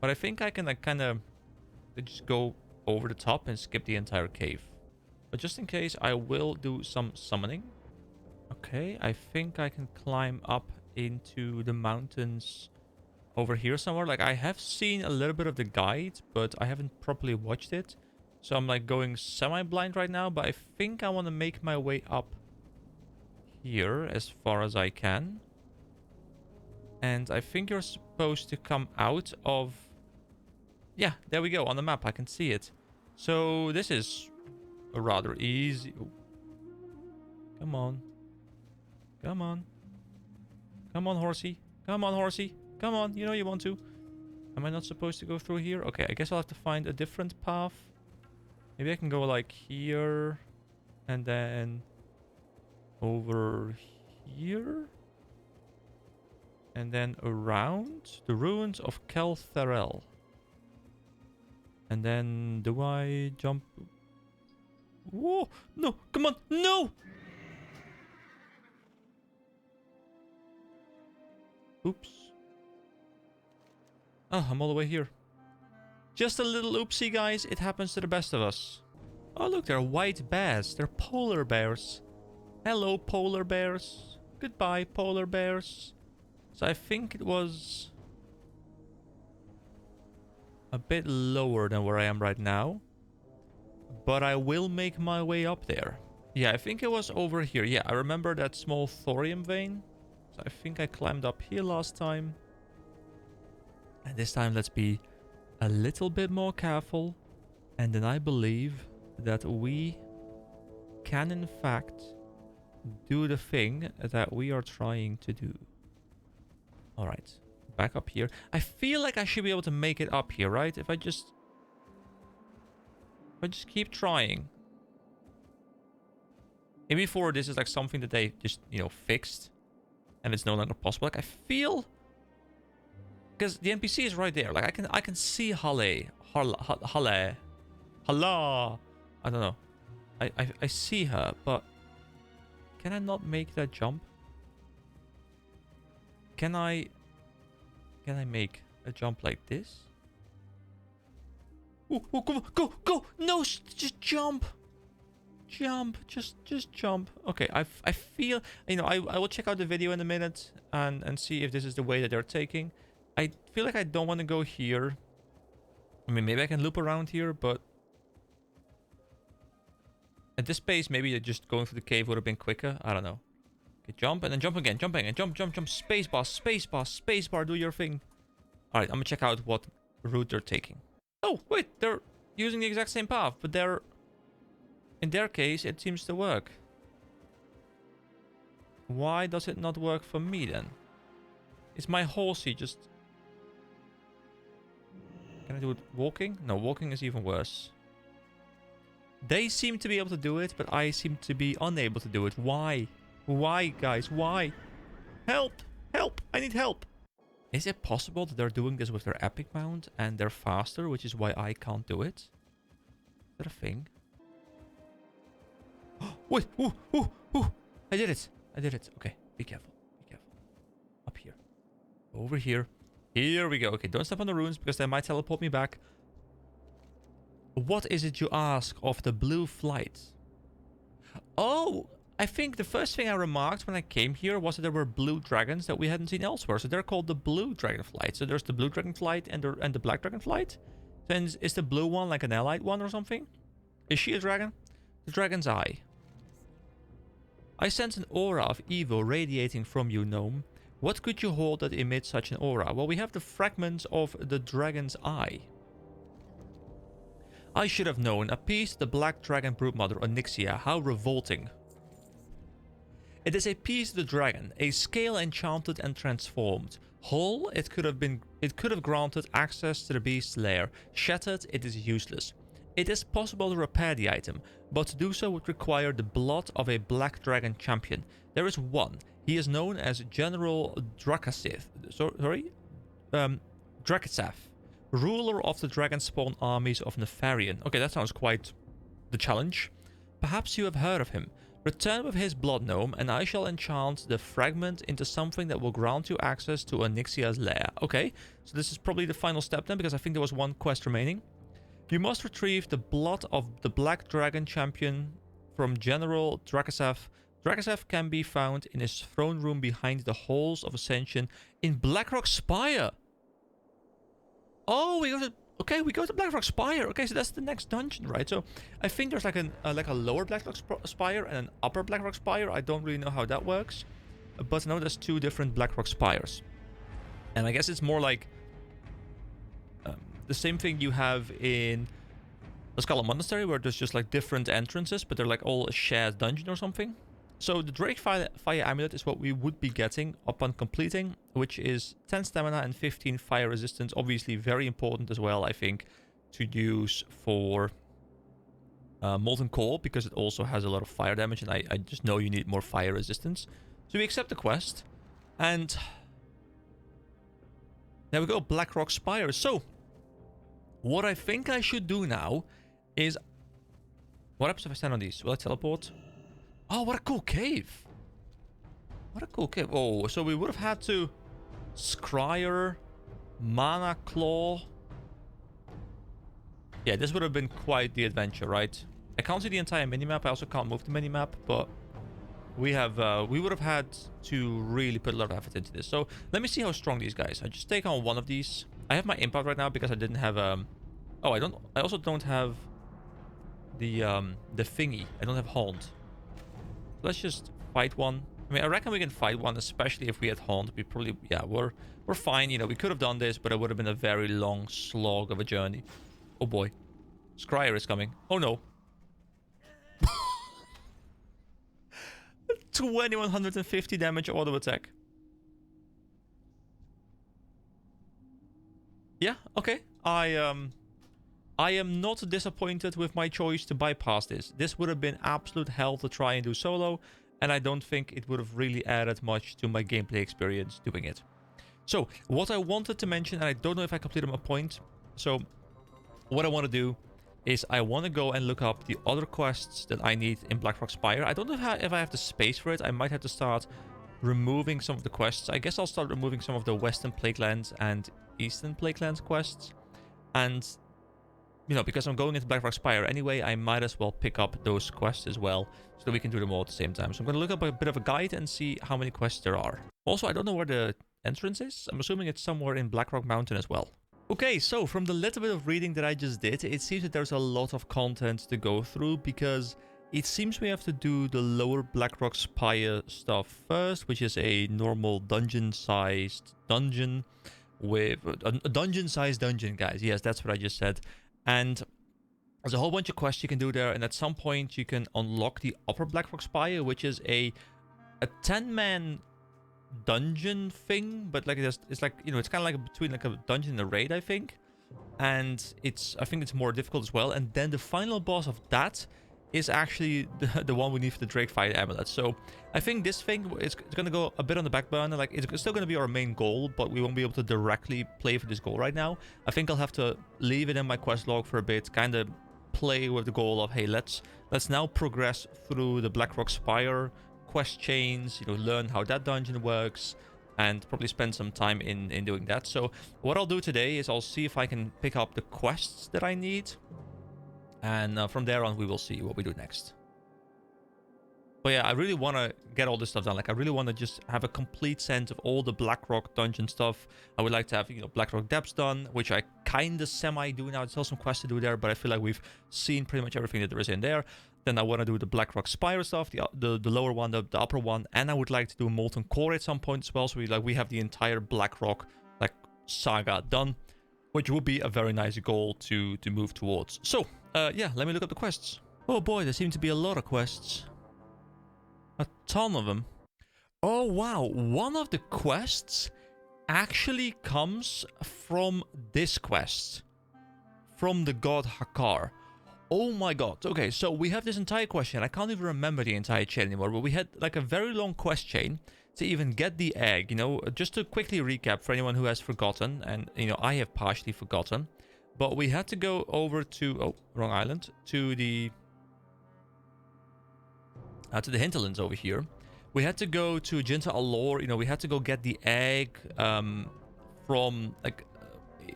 But I think I can like kind of just go over the top and skip the entire cave. But just in case, I will do some summoning. Okay, I think I can climb up into the mountains over here somewhere. Like, I have seen a little bit of the guide, but I haven't properly watched it. So I'm like going semi-blind right now, but I think I want to make my way up here as far as I can. And I think you're supposed to come out of... Yeah, there we go. On the map, I can see it. So this is a rather easy... Oh. Come on. Come on. Come on, horsey. Come on, horsey. Come on. You know you want to. Am I not supposed to go through here? Okay, I guess I'll have to find a different path. Maybe I can go like here. And then over here. And then around the ruins of Keltharel. And then do I jump? Whoa! No! Come on! No! Oops. Oh, I'm all the way here. Just a little oopsie, guys. It happens to the best of us. Oh, look, they're white bears. They're polar bears. Hello, polar bears. Goodbye, polar bears. So I think it was a bit lower than where I am right now. But I will make my way up there. Yeah, I think it was over here. Yeah, I remember that small thorium vein. So I think I climbed up here last time. And this time let's be a little bit more careful. And then I believe that we can in fact do the thing that we are trying to do. Alright, back up here. I feel like I should be able to make it up here, right? If I just keep trying. Maybe before this is like something that they just, you know, fixed. And it's no longer possible. Like, I feel... Because the NPC is right there. Like, I can see Halle. Hala. I don't know. I see her, but... Can I not make that jump? Can I make a jump like this? Oh, go! No, just jump! Jump, just jump. Okay, I feel, you know, I will check out the video in a minute and see if this is the way that they're taking. I feel like I don't want to go here. I mean, maybe I can loop around here, but at this pace, maybe just going through the cave would have been quicker. I don't know. Okay, jump and then jump again, jump, spacebar, do your thing. All right, I'm gonna check out what route they're taking. Oh, wait, they're using the exact same path, but they're... In their case, it seems to work. Why does it not work for me then? Is my horsey just... Can I do it walking? No, walking is even worse. They seem to be able to do it, but I seem to be unable to do it. Why? Why, guys? Why? Help! Help! I need help! Is it possible that they're doing this with their epic mount and they're faster, which is why I can't do it? Is that a thing? Wait! Ooh! I did it! Okay, be careful. Up here. Over here. Here we go. Okay, don't step on the runes because they might teleport me back. What is it you ask of the blue flight? Oh! I think the first thing I remarked when I came here was that there were blue dragons that we hadn't seen elsewhere. So they're called the blue dragon flight. So there's the blue dragon flight and the black dragon flight. Then is the blue one like an allied one or something? Is she a dragon? The dragon's eye. I sense an aura of evil radiating from you, gnome. What could you hold that emits such an aura? Well, we have the fragments of the dragon's eye. I should have known. Appease the black dragon broodmother Onyxia. How revolting. It is a piece of the dragon, a scale enchanted and transformed. Whole, it could have granted access to the beast's lair. Shattered, it is useless. It is possible to repair the item, but to do so would require the blood of a black dragon champion. There is one. He is known as General Drakasith. Drakaseth, ruler of the dragon-spawn armies of Nefarian. Okay, that sounds quite the challenge. Perhaps you have heard of him. Return with his blood gnome, and I shall enchant the fragment into something that will grant you access to Onyxia's lair. Okay, so this is probably the final step then, because I think there was one quest remaining. You must retrieve the blood of the Black Dragon Champion from General Drakaseth. Drakaseth can be found in his throne room behind the Halls of Ascension in Blackrock Spire. Oh, we go to Blackrock Spire. Okay, so that's the next dungeon, right? So I think there's like a lower Blackrock Spire and an upper Blackrock Spire. I don't really know how that works, but I know there's two different Blackrock Spires, and I guess it's more like the same thing you have in the Scarlet Monastery, where there's just like different entrances, but they're like all a shared dungeon or something. So the Drake Fire Amulet is what we would be getting upon completing, which is 10 stamina and 15 fire resistance. Obviously very important as well, I think, to use for Molten Core, because it also has a lot of fire damage, and I just know you need more fire resistance. So we accept the quest, and there we go, Blackrock Spire. So what I think I should do now is... What happens if I stand on these? Will I teleport? Oh, what a cool cave. What a cool cave. Oh, so we would have had to... Scryer... Mana Claw... Yeah, this would have been quite the adventure, right? I can't see the entire minimap. I also can't move the minimap, but... We would have had to really put a lot of effort into this. So, let me see how strong these guys are. Just take on one of these. I have my impact right now because I didn't have oh, I also don't have the thingy. I don't have Haunt. Let's just fight one. I mean, I reckon we can fight one, especially if we had Haunt. We probably, yeah, we're fine. You know, we could have done this, but it would have been a very long slog of a journey. Oh boy, Scryer is coming. Oh no. 2150 damage auto attack. Yeah, okay. I I am not disappointed with my choice to bypass this. This would have been absolute hell to try and do solo, and I don't think it would have really added much to my gameplay experience doing it. So, what I wanted to mention, and I don't know if I completed my point, so what I want to do is I want to go and look up the other quests that I need in Blackrock Spire. I don't know if I have the space for it. I might have to start removing some of the quests. I guess I'll start removing some of the Western Plaguelands and Eastern Plaguelands quests. And, you know, because I'm going into Blackrock Spire anyway, I might as well pick up those quests as well, so that we can do them all at the same time. So I'm going to look up a bit of a guide and see how many quests there are. Also, I don't know where the entrance is. I'm assuming it's somewhere in Blackrock Mountain as well. Okay, so from the little bit of reading that I just did, it seems that there's a lot of content to go through, because it seems we have to do the Lower Blackrock Spire stuff first, which is a normal dungeon-sized dungeon with a dungeon-sized dungeon, guys. Yes, that's what I just said. And there's a whole bunch of quests you can do there, and at some point you can unlock the Upper Blackrock Spire, which is a 10-man dungeon thing, but like it's like, you know, it's kind of like between like a dungeon and a raid, I think. And I think it's more difficult as well. And then the final boss of that is actually the one we need for the Drakefire Amulet. So I think this thing is going to go a bit on the back burner. Like, it's still going to be our main goal, but we won't be able to directly play for this goal right now. I think I'll have to leave it in my quest log for a bit, kind of play with the goal of, hey, let's now progress through the Blackrock Spire quest chains, you know, learn how that dungeon works, and probably spend some time in doing that. So what I'll do today is I'll see if I can pick up the quests that I need, and from there on we will see what we do next. But yeah, I really want to get all this stuff done. Like, I really want to just have a complete sense of all the Blackrock dungeon stuff. I would like to have, you know, Blackrock Depths done, which I kind of semi-do now. There's still some quests to do there, but I feel like we've seen pretty much everything that there is in there. Then I want to do the Blackrock Spire stuff, the lower one, the upper one, and I would like to do Molten Core at some point as well. So we have the entire Blackrock like saga done, which would be a very nice goal to move towards. So yeah, let me look up the quests. Oh boy, there seem to be a lot of quests. A ton of them. Oh wow, one of the quests actually comes from this quest, from the god Hakar. Oh my god. Okay, so we have this entire quest chain. I can't even remember the entire chain anymore, but we had like a very long quest chain to even get the egg, you know. Just to quickly recap for anyone who has forgotten, and you know, I have partially forgotten, but we had to go over to, oh, wrong island, to the hinterlands over here. We had to go to Jinta Allure, you know, we had to go get the egg from like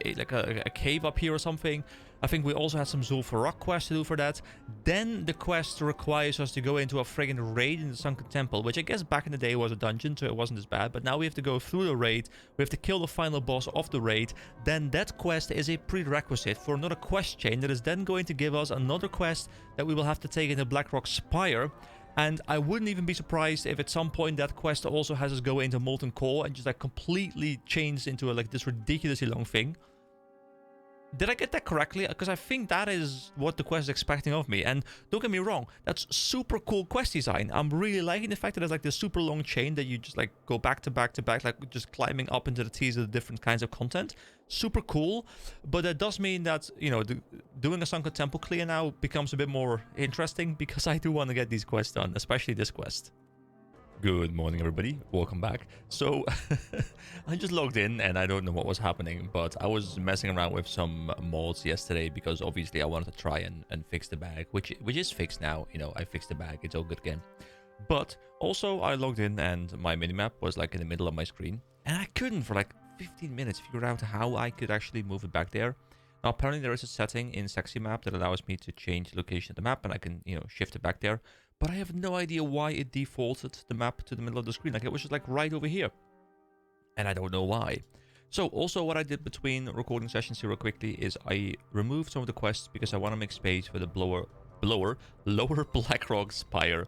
a cave up here or something. I think we also had some Zul'Farrak quest to do for that. Then the quest requires us to go into a friggin' raid in the Sunken Temple, which I guess back in the day was a dungeon, so it wasn't as bad. But now we have to go through the raid. We have to kill the final boss of the raid. Then that quest is a prerequisite for another quest chain that is then going to give us another quest that we will have to take into Blackrock Spire. And I wouldn't even be surprised if at some point that quest also has us go into Molten Core and just like completely change into like this ridiculously long thing. Did I get that correctly? Because I think that is what the quest is expecting of me. And don't get me wrong, that's super cool quest design. I'm really liking the fact that there's like this super long chain that you just like go back to back to back, like just climbing up into the teeth of the different kinds of content. Super cool. But that does mean that, you know, doing a Sunken Temple clear now becomes a bit more interesting, because I do want to get these quests done, especially this quest. Good morning, everybody. Welcome back. So, I just logged in and I don't know what was happening, but I was messing around with some mods yesterday because obviously I wanted to try and fix the bag, which is fixed now. You know, I fixed the bag. It's all good again. But also, I logged in and my minimap was like in the middle of my screen, and I couldn't for like 15 minutes figure out how I could actually move it back there. Now, apparently there is a setting in Sexy Map that allows me to change the location of the map, and I can, you know, shift it back there. But I have no idea why it defaulted the map to the middle of the screen. Like, it was just like right over here. And I don't know why. So also what I did between recording sessions here real quickly is I removed some of the quests because I want to make space for the Lower Blackrock Spire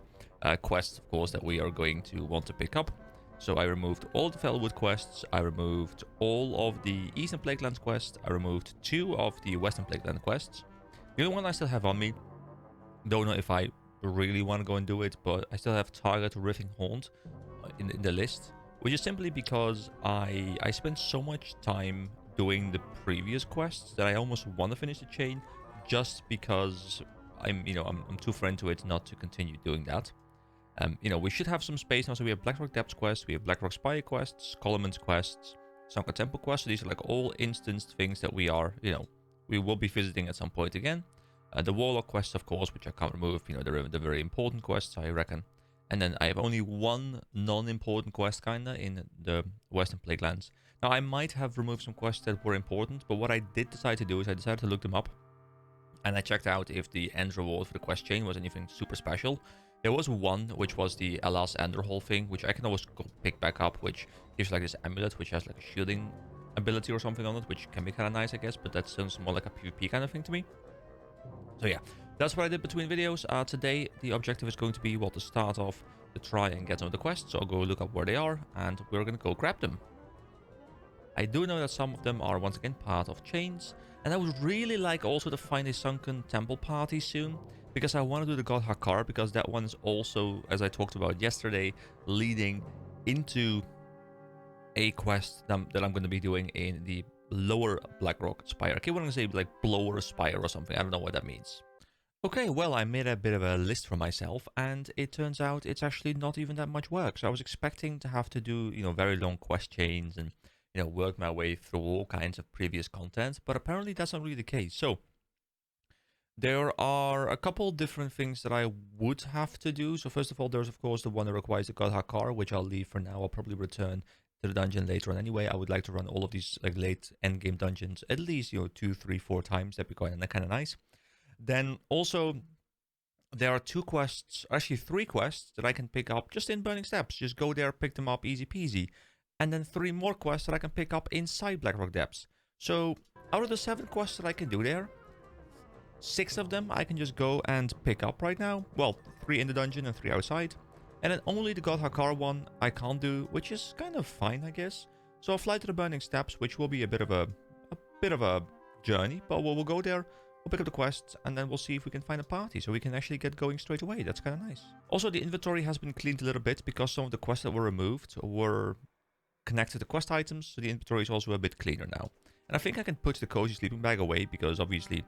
quests, of course, that we are going to want to pick up. So I removed all the Fellwood quests, I removed all of the Eastern Plaguelands quests, I removed 2 of the Western Plagueland quests. The only one I still have on me, don't know if I really want to go and do it, but I still have Target Riffing Haunt in the list, which is simply because I spent so much time doing the previous quests that I almost want to finish the chain, just because I'm too far into it not to continue doing that. We should have some space now. So we have Blackrock Depths quests, we have Blackrock Spire quests, Coleman's quests, Sunken Temple quests. So these are like all instanced things that we are, we will be visiting at some point again. The Warlock quests, of course, which I can't remove. They're the very important quests, I reckon. And then I have only one non-important quest, kinda, in the Western Plaguelands. Now, I might have removed some quests that were important, but what I did decide to do is I decided to look them up. And I checked out if the end reward for the quest chain was anything super special. There was one, which was the Alas Enderhall thing, which I can always go pick back up, which gives like this amulet, which has like a shielding ability or something on it, which can be kind of nice, I guess, but that sounds more like a PvP kind of thing to me. So yeah, that's what I did between videos. Today, the objective is going to be, well, to start off to try and get some of the quests. So I'll go look up where they are, and we're going to go grab them. I do know that some of them are, once again, part of chains. And I would really like also to find a Sunken Temple party soon, because I want to do the God Hakar, because that one is also, as I talked about yesterday, leading into a quest that I'm going to be doing in the Lower Blackrock Spire. I keep wanting to say like Blower Spire or something. I don't know what that means. Okay, well, I made a bit of a list for myself, and it turns out it's actually not even that much work. So I was expecting to have to do, very long quest chains and, work my way through all kinds of previous content, but apparently that's not really the case. So there are a couple different things that I would have to do. So first of all, there's of course the one that requires the God Hakar, which I'll leave for now. I'll probably return to the dungeon later on anyway. I would like to run all of these like late endgame dungeons at least 2, 3, 4 times. That'd be kind of nice. Then also there are 2 quests, actually 3 quests that I can pick up just in Burning Steps. Just go there, pick them up, easy peasy. And then 3 more quests that I can pick up inside Blackrock Depths. So out of the 7 quests that I can do there, 6 of them I can just go and pick up right now. Well, 3 in the dungeon and 3 outside. And then only the God Hakar one I can't do, which is kind of fine, I guess. So I'll fly to the Burning Steps, which will be a bit of a journey, but we'll go there. We'll pick up the quests, and then we'll see if we can find a party, so we can actually get going straight away. That's kind of nice. Also, the inventory has been cleaned a little bit, because some of the quests that were removed were connected to quest items, so the inventory is also a bit cleaner now. And I think I can put the cozy sleeping bag away, because obviously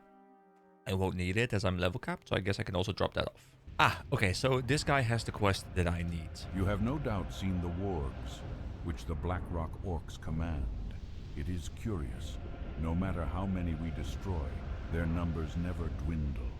I won't need it as I'm level capped, so I guess I can also drop that off. Okay, so this guy has the quest that I need. You have no doubt seen the wargs, which the Blackrock orcs command. It is curious. No matter how many we destroy, their numbers never dwindle.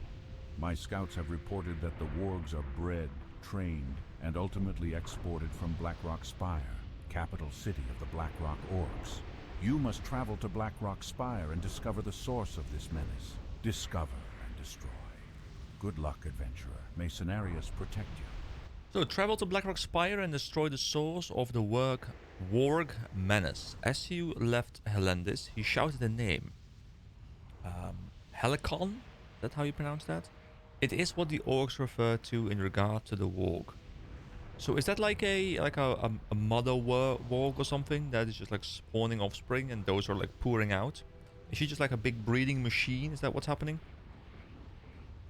My scouts have reported that the wargs are bred, trained, and ultimately exported from Blackrock Spire, capital city of the Blackrock orcs. You must travel to Blackrock Spire and discover the source of this menace. Discover and destroy. Good luck, adventurer. May Cenarius protect you. So travel to Blackrock Spire and destroy the source of the warg menace. As you left Helendis, he shouted a name. Helicon? Is that how you pronounce that? It is what the orcs refer to in regard to the warg. So is that like a mother warg or something that is just like spawning offspring and those are like pouring out? Is she just like a big breeding machine? Is that what's happening?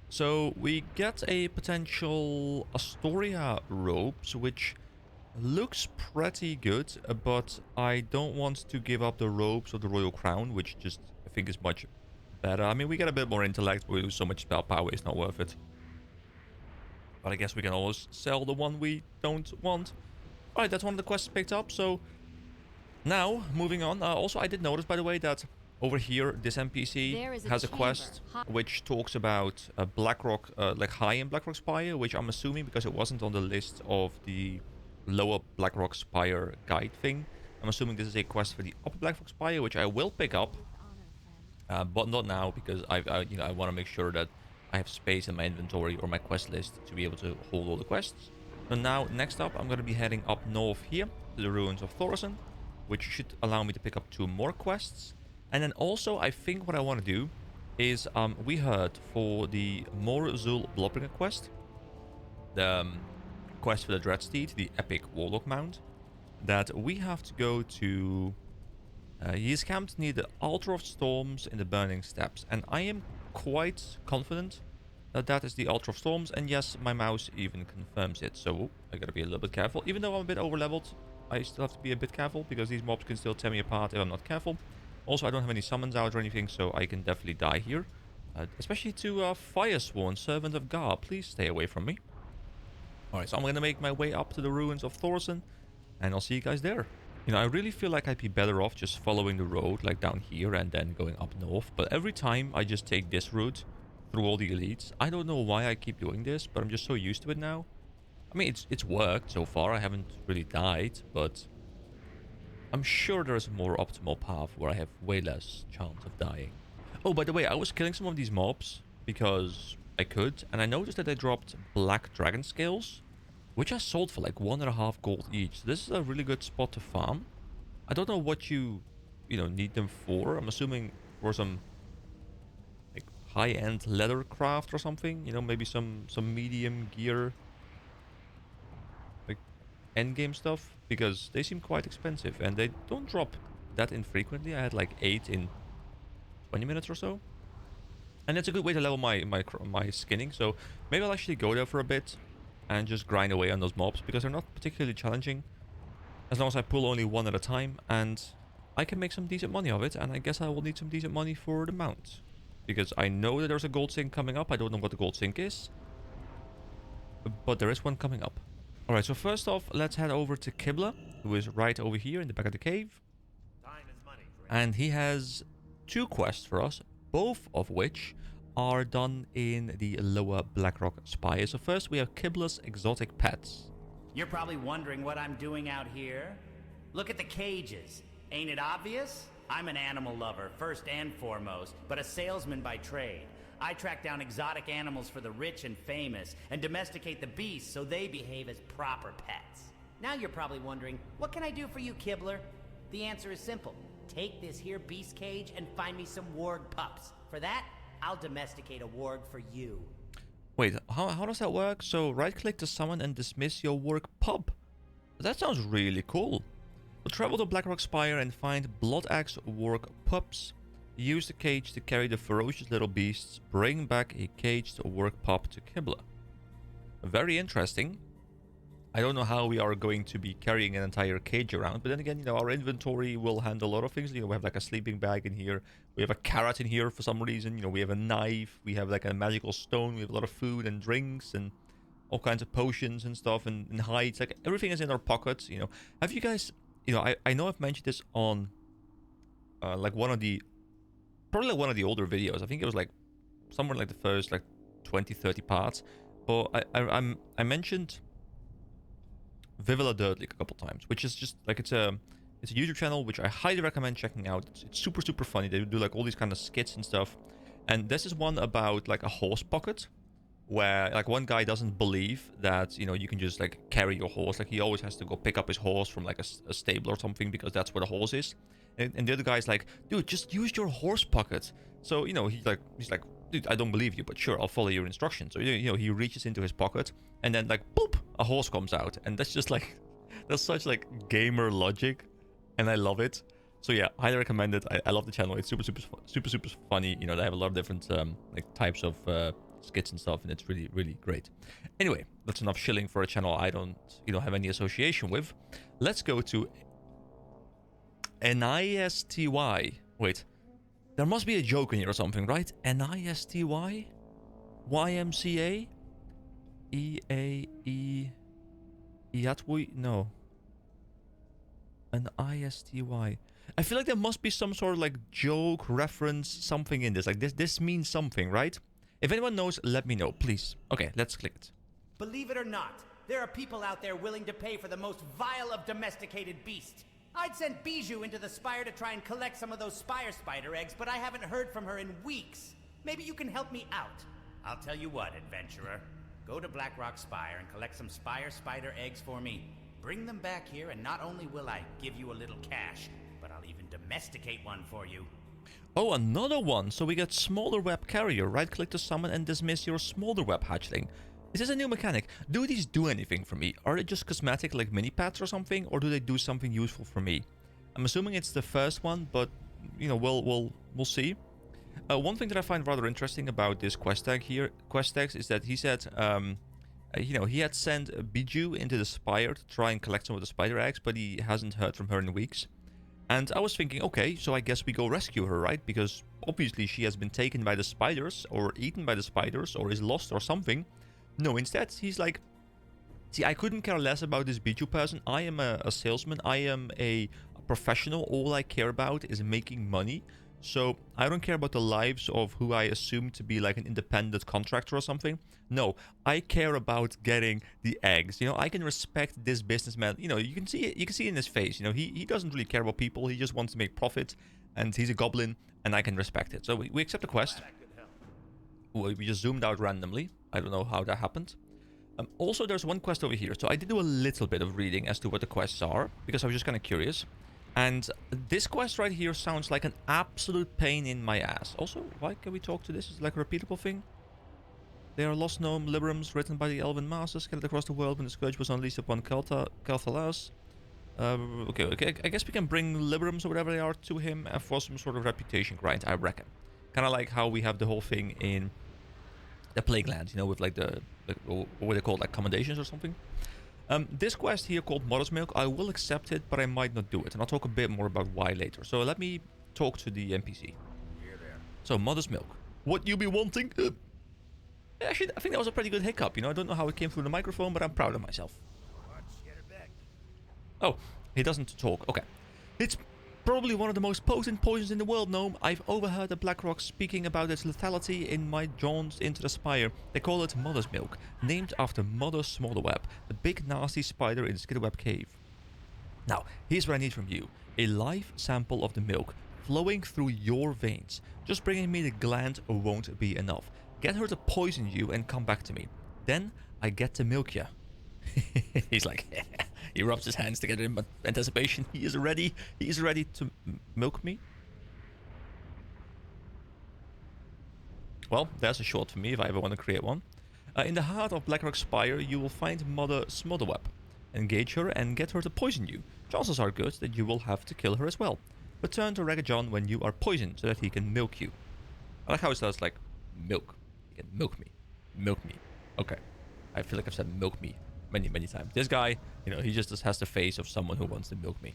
So we get a potential Astoria robes, which looks pretty good, but I don't want to give up the robes of the royal crown, which just I think is much better. I mean, we get a bit more intellect, but we lose so much spell power, it's not worth it. But I guess we can always sell the one we don't want. Alright, that's one of the quests picked up, so now, moving on. Also, I did notice, by the way, that over here, this NPC has a quest which talks about Blackrock, like high in Blackrock Spire, which I'm assuming, because it wasn't on the list of the Lower Blackrock Spire guide thing, I'm assuming this is a quest for the Upper Blackrock Spire, which I will pick up, but not now, because I want to make sure that I have space in my inventory or my quest list to be able to hold all the quests. So now, next up, I'm going to be heading up north here to the ruins of Thoresen, which should allow me to pick up 2 more quests. And then also, I think what I want to do is, we heard for the Morzul Blobbringer quest, the quest for the Dreadsteed, the epic Warlock Mount, that we have to go to... he is camped near the Altar of Storms in the Burning Steps. And I am quite confident that that is the Altar of Storms. And yes, my mouse even confirms it. So I gotta be a little bit careful. Even though I'm a bit overleveled, I still have to be a bit careful, because these mobs can still tear me apart if I'm not careful. Also, I don't have any summons out or anything, so I can definitely die here. Especially to Firesworn, Servant of God. Please stay away from me. Alright, so I'm going to make my way up to the ruins of Thorson, and I'll see you guys there. You know, I really feel like I'd be better off just following the road, like down here, and then going up north. But every time I just take this route through all the elites. I don't know why I keep doing this, but I'm just so used to it now. I mean, it's worked so far. I haven't really died, but I'm sure there's a more optimal path where I have way less chance of dying. Oh, by the way, I was killing some of these mobs because I could, and I noticed that they dropped black dragon scales, which I sold for like 1.5 gold each. So this is a really good spot to farm. I don't know what you need them for. I'm assuming for some like high-end leather craft or something. You know, maybe some medium gear, like endgame stuff, because they seem quite expensive and they don't drop that infrequently. I had like 8 in 20 minutes or so. And it's a good way to level my skinning, so maybe I'll actually go there for a bit and just grind away on those mobs, because they're not particularly challenging as long as I pull only one at a time, and I can make some decent money of it. And I guess I will need some decent money for the mount, because I know that there's a gold sink coming up. I don't know what the gold sink is, but there is one coming up. Alright, so first off, let's head over to Kibla, who is right over here in the back of the cave. Time is money, And he has 2 quests for us, both of which are done in the Lower Blackrock Spire. So first we have Kibla's exotic pets. You're probably wondering what I'm doing out here. Look at the cages. Ain't it obvious? I'm an animal lover, first and foremost, but a salesman by trade. I track down exotic animals for the rich and famous, and domesticate the beasts so they behave as proper pets. Now you're probably wondering, what can I do for you, Kibler? The answer is simple. Take this here beast cage and find me some warg pups. For that, I'll domesticate a warg for you. Wait, how does that work? So right click to summon and dismiss your warg pup. That sounds really cool. So travel to Blackrock Spire and find Blood Axe warg pups. Use the cage to carry the ferocious little beasts. Bring back a caged warg pup to Kibla. Very interesting. I don't know how we are going to be carrying an entire cage around, but then again, our inventory will handle a lot of things. We have like a sleeping bag in here. We have a carrot in here for some reason. We have a knife. We have like a magical stone. We have a lot of food and drinks and all kinds of potions and stuff and hides. Like everything is in our pockets. Have you guys? I know I've mentioned this on like probably one of the older videos. I think it was like somewhere like the first like 20-30 parts. But I mentioned Vivilla Dirtleak a couple times, which is just like it's a YouTube channel which I highly recommend checking out. It's super funny. They do like all these kind of skits and stuff, and this is one about like a horse pocket, where like one guy doesn't believe that you can just like carry your horse. Like he always has to go pick up his horse from like a stable or something, because that's where the horse is. And the other guy's like, dude, just use your horse pocket. So he's like, dude, I don't believe you, but sure, I'll follow your instructions. So he reaches into his pocket, and then like boop, a horse comes out, and that's just like that's such like gamer logic, and I love it. So yeah, highly recommend it. I love the channel. It's super funny. They have a lot of different like types of skits and stuff, and it's really great. Anyway, that's enough shilling for a channel I don't have any association with. Let's go to N-I-S-T-Y. Wait, there must be a joke in here or something, right? N-I-S-T-Y? Y-M-C-A? E-A-E... Iatwi? No. N-I-S-T-Y. I feel like there must be some sort of like joke, reference, something in this. Like this means something, right? If anyone knows, let me know, please. Okay, let's click it. Believe it or not, there are people out there willing to pay for the most vile of domesticated beasts. I'd sent Bijou into the spire to try and collect some of those spire spider eggs, but I haven't heard from her in weeks. Maybe you can help me out. I'll tell you what, adventurer. Go to Blackrock Spire and collect some spire spider eggs for me. Bring them back here, and not only will I give you a little cash, but I'll even domesticate one for you. Oh, another one! So we get Smolder Web Carrier. Right-click to summon and dismiss your Smolder Web Hatchling. Is this a new mechanic? Do these do anything for me? Are they just cosmetic like mini pets or something? Or do they do something useful for me? I'm assuming it's the first one, but we'll see. One thing that I find rather interesting about this quest text is that he said he had sent Bijou into the spire to try and collect some of the spider eggs, but he hasn't heard from her in weeks. And I was thinking, okay, so I guess we go rescue her, right? Because obviously she has been taken by the spiders, or eaten by the spiders, or is lost or something. No, instead, he's like, see, I couldn't care less about this Bijou person. I am a salesman. I am a professional. All I care about is making money. So I don't care about the lives of who I assume to be like an independent contractor or something. No, I care about getting the eggs. You know, I can respect this businessman. You know, you can see it. You can see it in his face. You know, he doesn't really care about people. He just wants to make profit, and he's a goblin, and I can respect it. So we accept the quest. We just zoomed out randomly. I don't know how that happened. Also, there's one quest over here. So I did do a little bit of reading as to what the quests are, because I was just kind of curious. And this quest right here sounds like an absolute pain in my ass. Also, why can we talk to this? Is it like a repeatable thing? They are lost gnome librams written by the elven masters scattered across the world when the scourge was unleashed upon Kelthalas. Okay, I guess we can bring librams or whatever they are to him for some sort of reputation grind, I reckon. Kind of like how we have the whole thing in the Plague Lands, you know, with like what were they called, like commendations or something? This quest here called Mother's Milk, I will accept it, but I might not do it. And I'll talk a bit more about why later. So let me talk to the NPC. So, Mother's Milk. What you be wanting? Actually, I think that was a pretty good hiccup. You know, I don't know how it came through the microphone, but I'm proud of myself. Oh, he doesn't talk. Okay. It's probably one of the most potent poisons in the world, gnome. I've overheard the Blackrock speaking about its lethality in my jaunts into the spire. They call it Mother's Milk, named after Mother Smolderweb, the big nasty spider in the Skitterweb cave. Now, here's what I need from you. A live sample of the milk flowing through your veins. Just bringing me the gland won't be enough. Get her to poison you and come back to me. Then I get to milk you. He's like, he rubs his hands together in anticipation. He is ready to milk me. Well, there's a short for me if I ever want to create one. In the heart of Blackrock Spire, you will find Mother Smotherweb. Engage her and get her to poison you. Chances are good that you will have to kill her as well. Return to Ragged John when you are poisoned so that he can milk you. I like how it says like, milk. He can milk me. Milk me. Okay. I feel like I've said milk me many times. This guy, you know, he just has the face of someone who wants to milk me.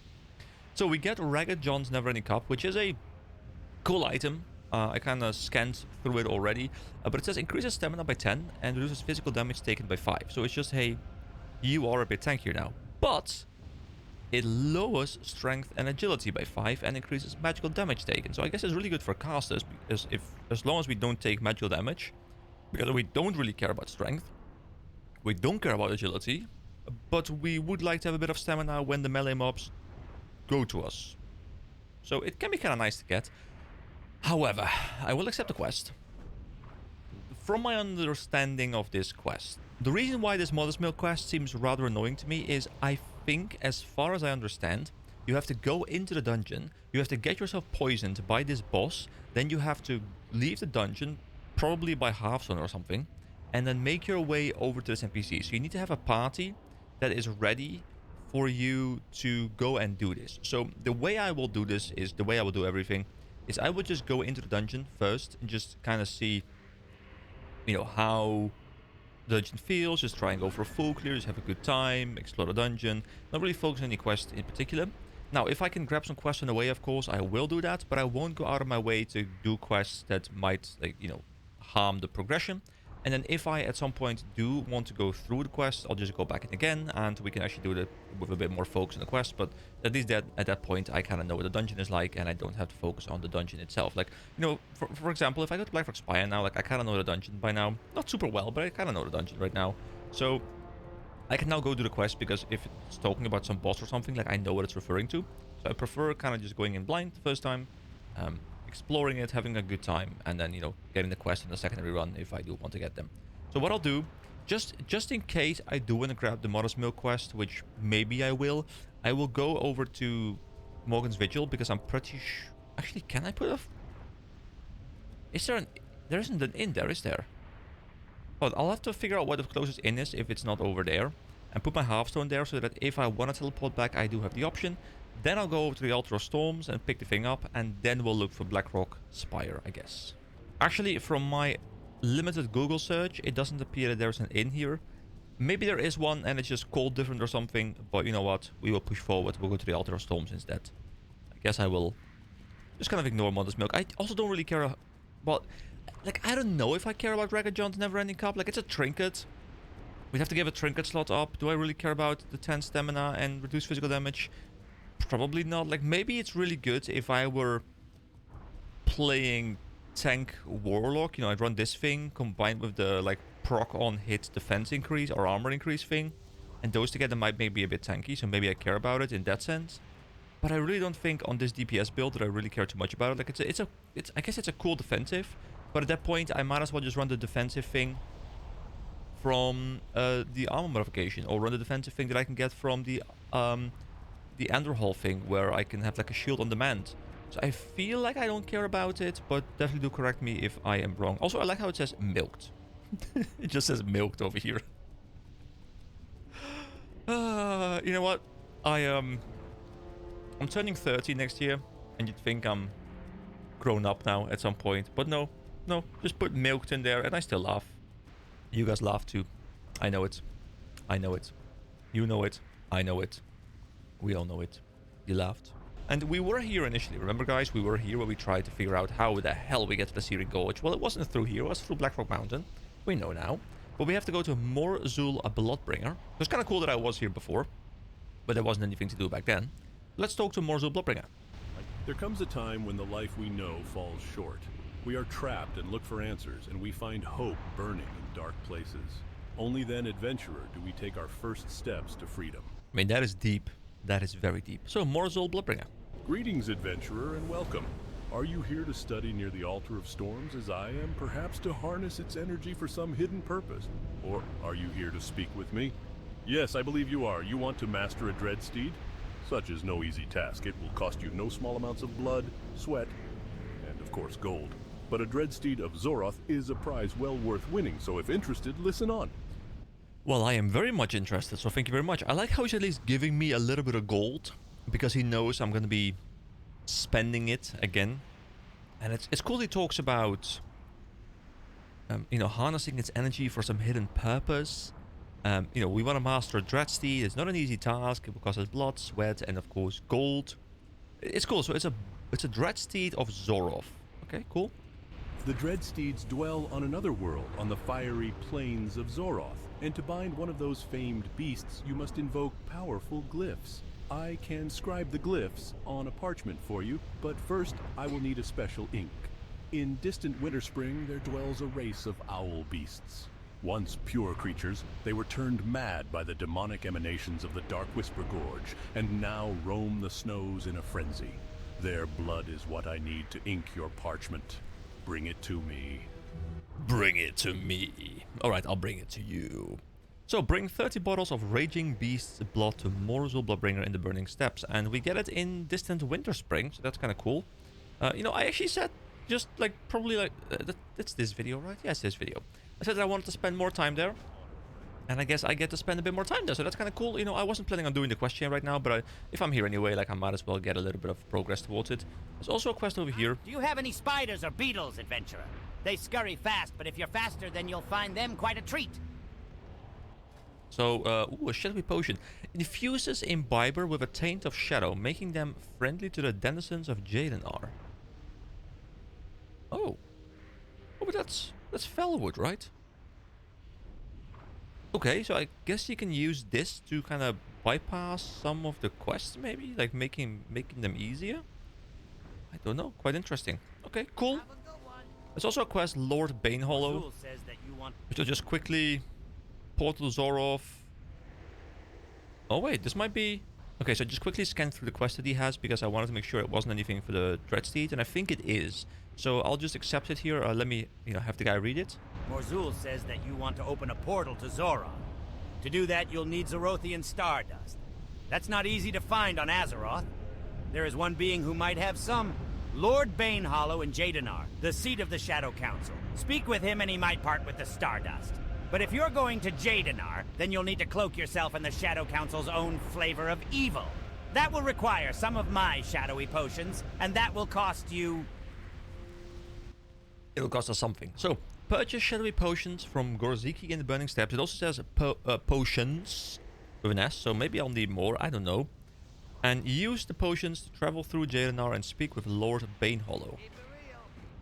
So we get Ragged John's Never-Ending Cup, which is a cool item. I kind of scanned through it already. But it says increases stamina by 10 and reduces physical damage taken by 5. So it's just, hey, you are a bit tankier now. But it lowers strength and agility by 5 and increases magical damage taken. So I guess it's really good for casters, because as long as we don't take magical damage, because we don't really care about strength, we don't care about agility, but we would like to have a bit of stamina when the melee mobs go to us. So it can be kind of nice to get. However, I will accept the quest. From my understanding of this quest, the reason why this Mother's Milk quest seems rather annoying to me is I think, as far as I understand, you have to go into the dungeon, you have to get yourself poisoned by this boss, then you have to leave the dungeon, probably by Hearthstone or something, and then make your way over to this NPC. So you need to have a party that is ready for you to go and do this. So the way I will do this is, the way I will do everything, is I would just go into the dungeon first and just kind of see, you know, how the dungeon feels, just try and go for a full clear, just have a good time, explore the dungeon, not really focus on any quest in particular. Now, if I can grab some quests on the way, of course, I will do that, but I won't go out of my way to do quests that might, like, you know, harm the progression. And then if I at some point do want to go through the quest, I'll just go back in again and we can actually do it with a bit more focus on the quest. But at least at that point, I kind of know what the dungeon is like and I don't have to focus on the dungeon itself. Like, you know, for example, if I go to Blackrock Spire now, like I kind of know the dungeon by now. Not super well, but I kind of know the dungeon right now. So I can now go do the quest because if it's talking about some boss or something, like I know what it's referring to. So I prefer kind of just going in blind the first time. Exploring it, having a good time, and then, you know, getting the quest in the secondary run if I do want to get them. So what I'll do, just in case I do want to grab the Mother's Milk quest, which maybe I will go over to Morgan's Vigil, because I'm pretty sure... Actually, can I put a... Is there an... There isn't an inn there, is there? Oh, I'll have to figure out what the closest inn is if it's not over there, and put my Hearthstone there so that if I want to teleport back, I do have the option. Then I'll go over to the Altar of Storms and pick the thing up, and then we'll look for Blackrock Spire, I guess. Actually, from my limited Google search, it doesn't appear that there's an inn here. Maybe there is one and it's just called different or something, but you know what? We will push forward. We'll go to the Altar of Storms instead. I guess I will just kind of ignore Mother's Milk. I also don't really care about... Like, I don't know if I care about Ragged John's Never-Ending Cup. Like, it's a trinket. We'd have to give a trinket slot up. Do I really care about the 10 stamina and reduce physical damage? Probably not. Like, maybe it's really good if I were playing tank Warlock. You know, I'd run this thing combined with the, like, proc on hit defense increase or armor increase thing. And those together might make me a bit tanky, so maybe I care about it in that sense. But I really don't think on this DPS build that I really care too much about it. Like, I guess it's a cool defensive. But at that point, I might as well just run the defensive thing from the armor modification, or run the defensive thing that I can get from the Andorhall thing, where I can have like a shield on demand. So I feel like I don't care about it, but definitely do correct me if I am wrong. Also, I like how it says milked. It just says milked over here. You know what? I'm turning 30 next year, and you'd think I'm grown up now at some point, but no, just put milked in there, and I still laugh. You guys laugh too. I know it. I know it. You know it. I know it. We all know it. You laughed. And we were here initially. Remember, guys? We were here where we tried to figure out how the hell we get to the Searing Gorge. Well, it wasn't through here. It was through Blackrock Mountain. We know now. But we have to go to Morzul, a Bloodbringer. It was kind of cool that I was here before, but there wasn't anything to do back then. Let's talk to Morzul Bloodbringer. There comes a time when the life we know falls short. We are trapped and look for answers, and we find hope burning in dark places. Only then, adventurer, do we take our first steps to freedom. I mean, that is deep. That is very deep. So, Morzul Bloodbringer. Greetings, adventurer, and welcome. Are you here to study near the Altar of Storms as I am, perhaps to harness its energy for some hidden purpose? Or are you here to speak with me? Yes, I believe you are. You want to master a Dreadsteed? Such is no easy task. It will cost you no small amounts of blood, sweat, and of course gold. But a Dreadsteed of Zoroth is a prize well worth winning, so if interested, listen on. Well, I am very much interested, so thank you very much. I like how he's at least giving me a little bit of gold, because he knows I'm going to be spending it again. And it's cool he talks about, you know, harnessing its energy for some hidden purpose. You know, we want to master a Dreadsteed. It's not an easy task. It will cost us blood, sweat, and of course gold. It's cool. So it's a Dreadsteed of Zoroth. Okay, cool. The Dreadsteeds dwell on another world, on the fiery plains of Zoroth. And to bind one of those famed beasts, you must invoke powerful glyphs. I can scribe the glyphs on a parchment for you, but first I will need a special ink. In distant Winterspring, there dwells a race of owl beasts. Once pure creatures, they were turned mad by the demonic emanations of the Dark Whisper Gorge, and now roam the snows in a frenzy. Their blood is what I need to ink your parchment. Bring it to me. Bring it to me. Alright, I'll bring it to you. So, bring 30 bottles of Raging Beast's blood to Morzul Bloodbringer in the Burning Steppes. And we get it in distant Winterspring, so that's kind of cool. You know, I actually said, just like, probably like, it's this video, right? Yes, this video. I said that I wanted to spend more time there. And I guess I get to spend a bit more time there, so that's kind of cool. You know, I wasn't planning on doing the quest chain right now, but if I'm here anyway, like, I might as well get a little bit of progress towards it. There's also a quest over here. Do you have any spiders or beetles, adventurer? They scurry fast, but if you're faster, then you'll find them quite a treat. So, ooh, a shadowy potion. Infuses Imbiber with a taint of shadow, making them friendly to the denizens of Jadenar. Oh. Oh, but that's Felwood, right? Okay, so I guess you can use this to kind of bypass some of the quests, maybe? Like making them easier? I don't know. Quite interesting. Okay, cool. There's also a quest, Lord Banehollow, which will just quickly portal Zoroth. Oh wait, this might be... Okay, so just quickly scan through the quest that he has, because I wanted to make sure it wasn't anything for the Dreadsteed, and I think it is. So I'll just accept it here. Let me, you know, have the guy read it. Morzul says that you want to open a portal to Zoroth. To do that, you'll need Zorothian stardust. That's not easy to find on Azeroth. There is one being who might have some. Lord Banehollow in Jadenar, the seat of the Shadow Council. Speak with him and he might part with the stardust. But if you're going to Jadenar, then you'll need to cloak yourself in the Shadow Council's own flavor of evil. That will require some of my shadowy potions, and that will cost you... It'll cost us something. So, purchase shadowy potions from Gorziki in the Burning Steppes. It also says potions with an S, so maybe I'll need more, I don't know. And use the potions to travel through Jelenar and speak with Lord Banehollow.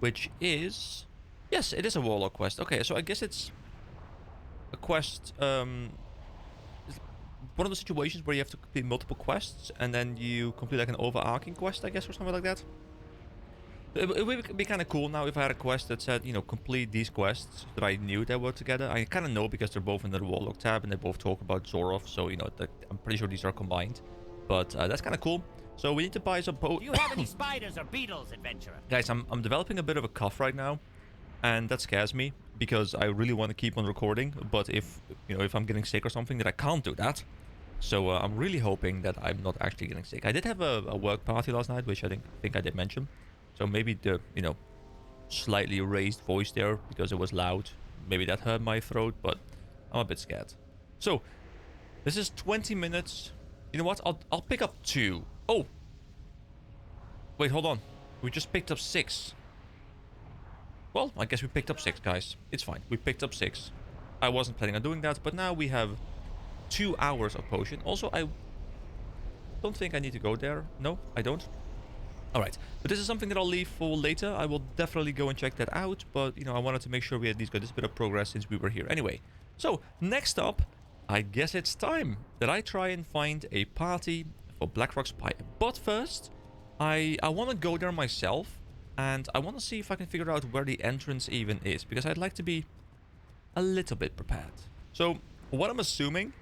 Which is... Yes, it is a Warlock quest. Okay, so I guess it's a quest... it's one of the situations where you have to complete multiple quests and then you complete like an overarching quest, I guess, or something like that. It would be kind of cool now if I had a quest that said, you know, complete these quests that I knew they were together. I kind of know because they're both in the Warlock tab and they both talk about Zoroth, so, you know, I'm pretty sure these are combined. But that's kind of cool. So we need to buy some Do you have any spiders or beetles, adventurer? Guys, I'm developing a bit of a cough right now, and that scares me because I really want to keep on recording. But if, you know, if I'm getting sick or something, then I can't do that. So I'm really hoping that I'm not actually getting sick. I did have a work party last night, which I think I did mention. So maybe the, you know, slightly raised voice there because it was loud. Maybe that hurt my throat, but I'm a bit scared. So this is 20 minutes. You know what? I'll pick up 2. Oh! Wait, hold on. We just picked up 6. Well, I guess we picked up 6, guys. It's fine. We picked up 6. I wasn't planning on doing that, but now we have 2 hours of potion. Also, I don't think I need to go there. No, I don't. Alright, but this is something that I'll leave for later. I will definitely go and check that out, but, you know, I wanted to make sure we at least got this bit of progress since we were here. Anyway, so, next up, I guess it's time that I try and find a party for Blackrock Spire. But first, I want to go there myself, and I want to see if I can figure out where the entrance even is, because I'd like to be a little bit prepared. So, what I'm assuming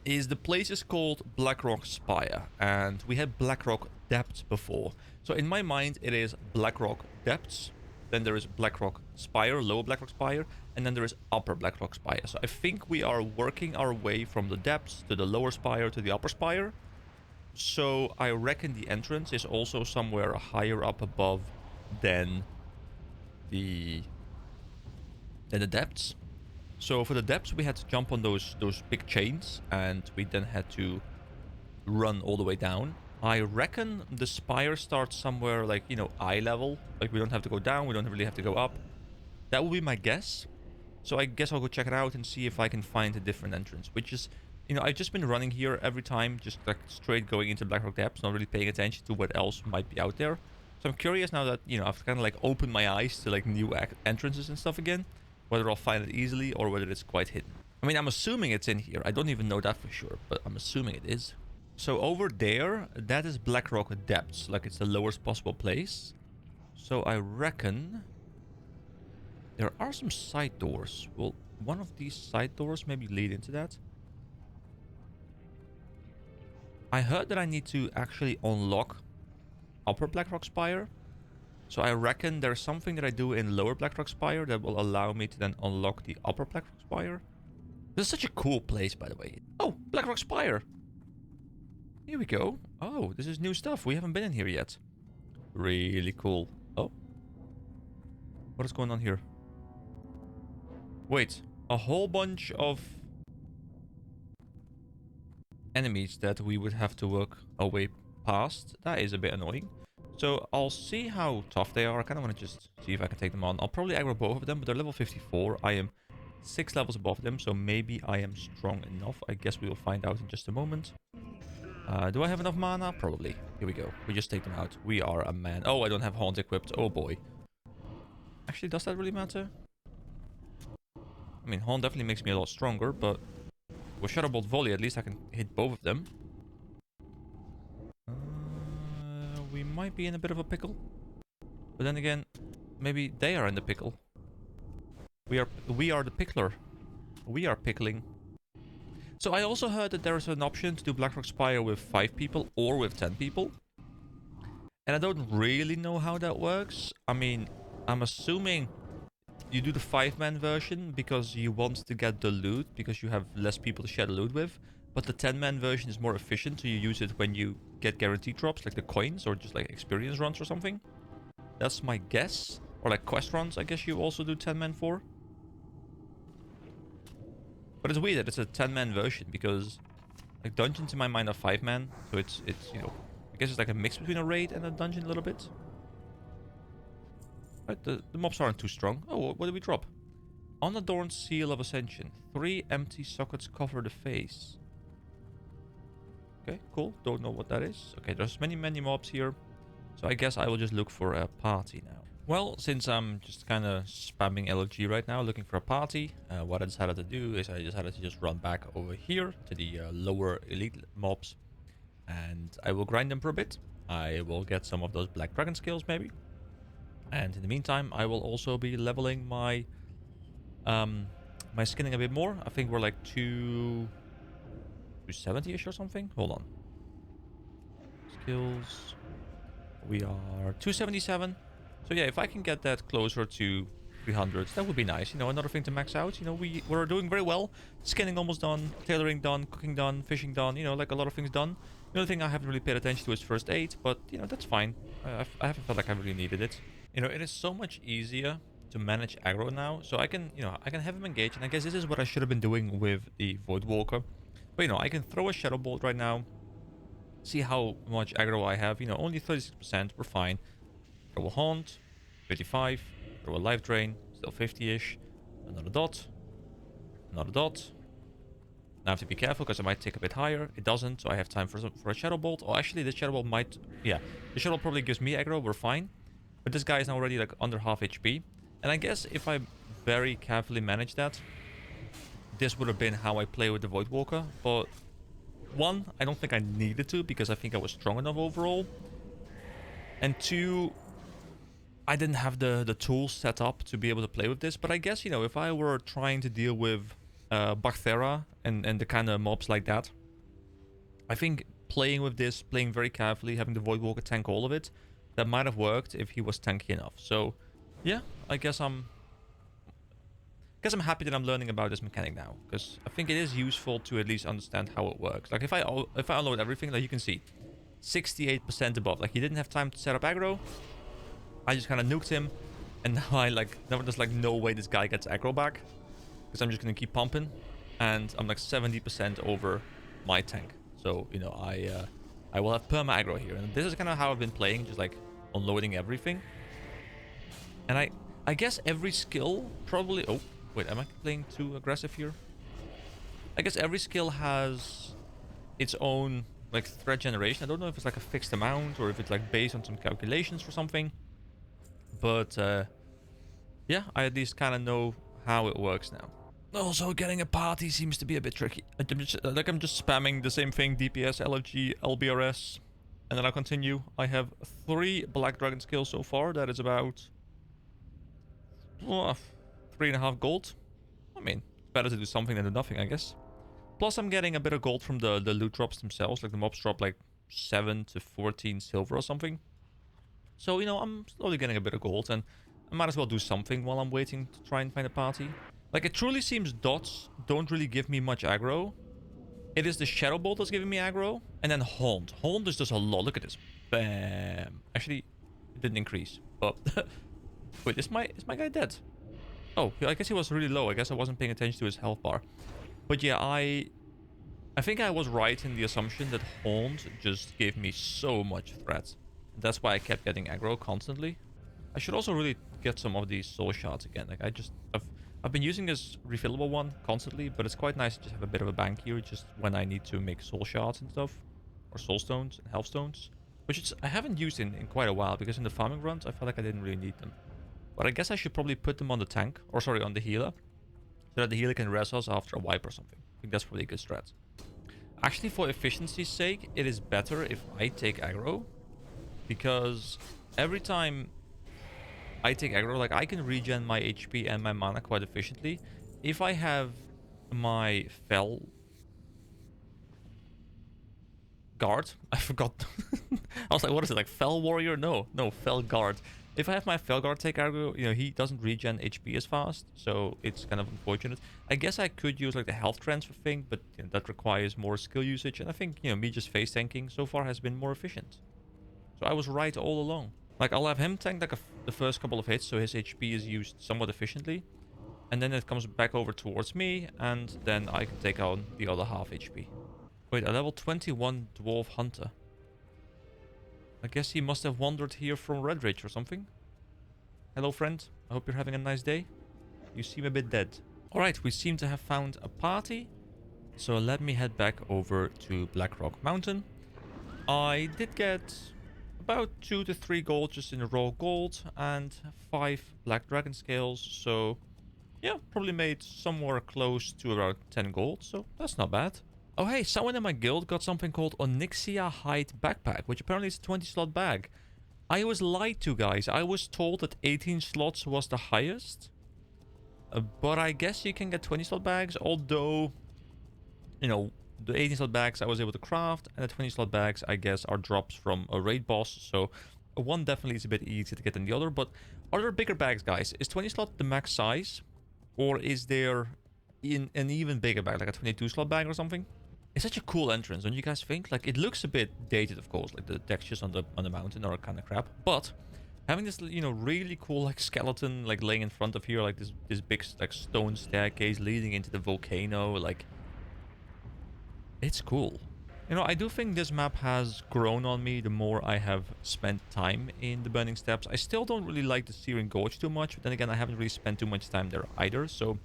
is the place is called Blackrock Spire, and we had Blackrock Depths before. So in my mind, it is Blackrock Depths, then there is Blackrock Spire, Lower Blackrock Spire, and then there is Upper Blackrock Spire. So I think we are working our way from the Depths to the Lower Spire to the Upper Spire. So I reckon the entrance is also somewhere higher up above than the Depths. So for the Depths, we had to jump on those big chains, and we then had to run all the way down. I reckon the spire starts somewhere like, you know, eye level. Like, we don't have to go down, we don't really have to go up. That will be my guess. So I guess I'll go check it out and see if I can find a different entrance. Which is, you know, I've just been running here every time, just like straight going into Blackrock Depths, not really paying attention to what else might be out there. So I'm curious now that, you know, I've kind of like opened my eyes to like new entrances and stuff again. Whether I'll find it easily or whether it's quite hidden. I mean, I'm assuming it's in here. I don't even know that for sure, but I'm assuming it is. So over there, that is Blackrock Depths. Like, it's the lowest possible place. So I reckon there are some side doors. Will one of these side doors maybe lead into that? I heard that I need to actually unlock Upper Blackrock Spire. So I reckon there's something that I do in Lower Blackrock Spire that will allow me to then unlock the Upper Blackrock Spire. This is such a cool place, by the way. Oh, Blackrock Spire. Here we go. Oh, this is new stuff. We haven't been in here yet. Really cool. Oh. What is going on here? Wait. A whole bunch of enemies that we would have to work our way past. That is a bit annoying. So I'll see how tough they are. I kind of want to just see if I can take them on. I'll probably aggro both of them, but they're level 54. I am 6 levels above them, so maybe I am strong enough. I guess we will find out in just a moment. Do I have enough mana? Probably. Here we go. We just take them out. We are a man. Oh, I don't have Haunt equipped. Oh boy. Actually, does that really matter? I mean, Haunt definitely makes me a lot stronger, but with Shadow Bolt Volley, at least I can hit both of them. We might be in a bit of a pickle. But then again, maybe they are in the pickle. We are the pickler. We are pickling. So I also heard that there is an option to do Blackrock Spire with 5 people or with 10 people. And I don't really know how that works. I mean, I'm assuming you do the 5-man version because you want to get the loot, because you have less people to share the loot with. But the 10-man version is more efficient, so you use it when you get guaranteed drops, like the coins or just like experience runs or something. That's my guess. Or like quest runs, I guess you also do 10-man for. But it's weird that it's a 10-man version, because like dungeons in my mind are 5-man, so it's you know, I guess it's like a mix between a raid and a dungeon a little bit. Right, the mobs aren't too strong. Oh, what did we drop? Unadorned Seal of Ascension. 3 empty sockets cover the face. Okay, cool. Don't know what that is. Okay, there's many mobs here. So I guess I will just look for a party now. Well, since I'm just kind of spamming LG right now, looking for a party, what I decided to do is I decided to just run back over here to the lower elite mobs. And I will grind them for a bit. I will get some of those Black Dragon skills maybe. And in the meantime, I will also be leveling my my skinning a bit more. I think we're like 270-ish or something. Hold on. Skills. We are 277. So yeah, if I can get that closer to 300, that would be nice. You know, another thing to max out. You know, we're doing very well. Skinning almost done. Tailoring done. Cooking done. Fishing done. You know, like a lot of things done. The only thing I haven't really paid attention to is first aid. But, you know, that's fine. I haven't felt like I really needed it. You know, it is so much easier to manage aggro now. So I can, you know, I can have him engage. And I guess this is what I should have been doing with the Voidwalker. But, you know, I can throw a Shadow Bolt right now. See how much aggro I have. You know, only 36%. We're fine. Throw a Haunt. 55. Throw a Life Drain. Still 50-ish. Another dot. Another dot. Now I have to be careful because it might tick a bit higher. It doesn't, so I have time for a Shadow Bolt. Oh, actually, the Shadow Bolt might... Yeah, the Shadow Bolt probably gives me aggro. We're fine. But this guy is now already like under half HP. And I guess if I very carefully manage that, this would have been how I play with the Voidwalker. But one, I don't think I needed to because I think I was strong enough overall. And two, I didn't have the tools set up to be able to play with this. But I guess, you know, if I were trying to deal with Bacthera and the kind of mobs like that, I think playing with this, playing very carefully, having the Voidwalker tank all of it, that might have worked if he was tanky enough. So, yeah, I guess I'm happy that I'm learning about this mechanic now, because I think it is useful to at least understand how it works. Like if I unload everything, like you can see, 68% above. Like he didn't have time to set up aggro. I just kind of nuked him, and now there's like no way this guy gets aggro back, because I'm just gonna keep pumping, and I'm like 70% over my tank. So you know I will have perma aggro here, and this is kind of how I've been playing, just like unloading everything. And I guess every skill probably... Oh, wait, am I playing too aggressive here? I guess every skill has its own like threat generation. I don't know if it's like a fixed amount or if it's like based on some calculations for something. But yeah, I at least kind of know how it works now. Also, getting a party seems to be a bit tricky. I'm just spamming the same thing: DPS, LFG, LBRS, and then I'll continue. I have 3 Black Dragon skills so far. That is about 3.5 gold. I mean, it's better to do something than do nothing, I guess. Plus, I'm getting a bit of gold from the loot drops themselves. Like the mobs drop like 7 to 14 silver or something. So, you know, I'm slowly getting a bit of gold, and I might as well do something while I'm waiting to try and find a party. Like, it truly seems dots don't really give me much aggro. It is the Shadow Bolt that's giving me aggro, and then Haunt. Haunt is just a lot. Look at this. Bam. Actually, it didn't increase. But wait, is my guy dead? Oh, I guess he was really low. I guess I wasn't paying attention to his health bar. But yeah, I think I was right in the assumption that Haunt just gave me so much threat. That's why I kept getting aggro constantly. I should also really get some of these soul shards again. Like I've been using this refillable one constantly, but it's quite nice to just have a bit of a bank here just when I need to make soul shards and stuff, or soul stones and health stones, which I haven't used in quite a while, because in the farming runs I felt like I didn't really need them. But I guess I should probably put them on the tank, or sorry, on the healer, so that the healer can res us after a wipe or something. I think that's probably a good strat. Actually, for efficiency's sake, it is better if I take aggro, because every time I take aggro, like I can regen my HP and my mana quite efficiently. If I have my Fel Guard, I forgot. I was like, what is it, like Fel Warrior? No, Fel Guard. If I have my Fel Guard take aggro, you know, he doesn't regen HP as fast, so it's kind of unfortunate. I guess I could use like the health transfer thing, but you know, that requires more skill usage, and I think, you know, me just face tanking so far has been more efficient. So I was right all along. Like, I'll have him tank like the first couple of hits, so his HP is used somewhat efficiently. And then it comes back over towards me, and then I can take on the other half HP. Wait, a level 21 Dwarf Hunter. I guess he must have wandered here from Redridge or something. Hello, friend. I hope you're having a nice day. You seem a bit dead. Alright, we seem to have found a party. So let me head back over to Blackrock Mountain. I did get about 2 to 3 gold just in raw gold and 5 black dragon scales. So yeah, probably made somewhere close to around 10 gold. So that's not bad. Oh hey, someone in my guild got something called Onyxia hide backpack, which apparently is a 20 slot bag. I was lied to, guys. I was told that 18 slots was the highest. But I guess you can get 20 slot bags, although, you know, the 18 slot bags I was able to craft, and the 20 slot bags, I guess, are drops from a raid boss. So one definitely is a bit easier to get than the other. But are there bigger bags, guys? Is 20 slot the max size? Or is there an even bigger bag, like a 22 slot bag or something? It's such a cool entrance, don't you guys think? Like, it looks a bit dated, of course, like the textures on the mountain are kind of crap. But having this, you know, really cool, like, skeleton, like, laying in front of here, like this big, like, stone staircase leading into the volcano, like, it's cool. You know, I do think this map has grown on me the more I have spent time in the Burning Steppes. I still don't really like the Searing Gorge too much, but then again, I haven't really spent too much time there either, so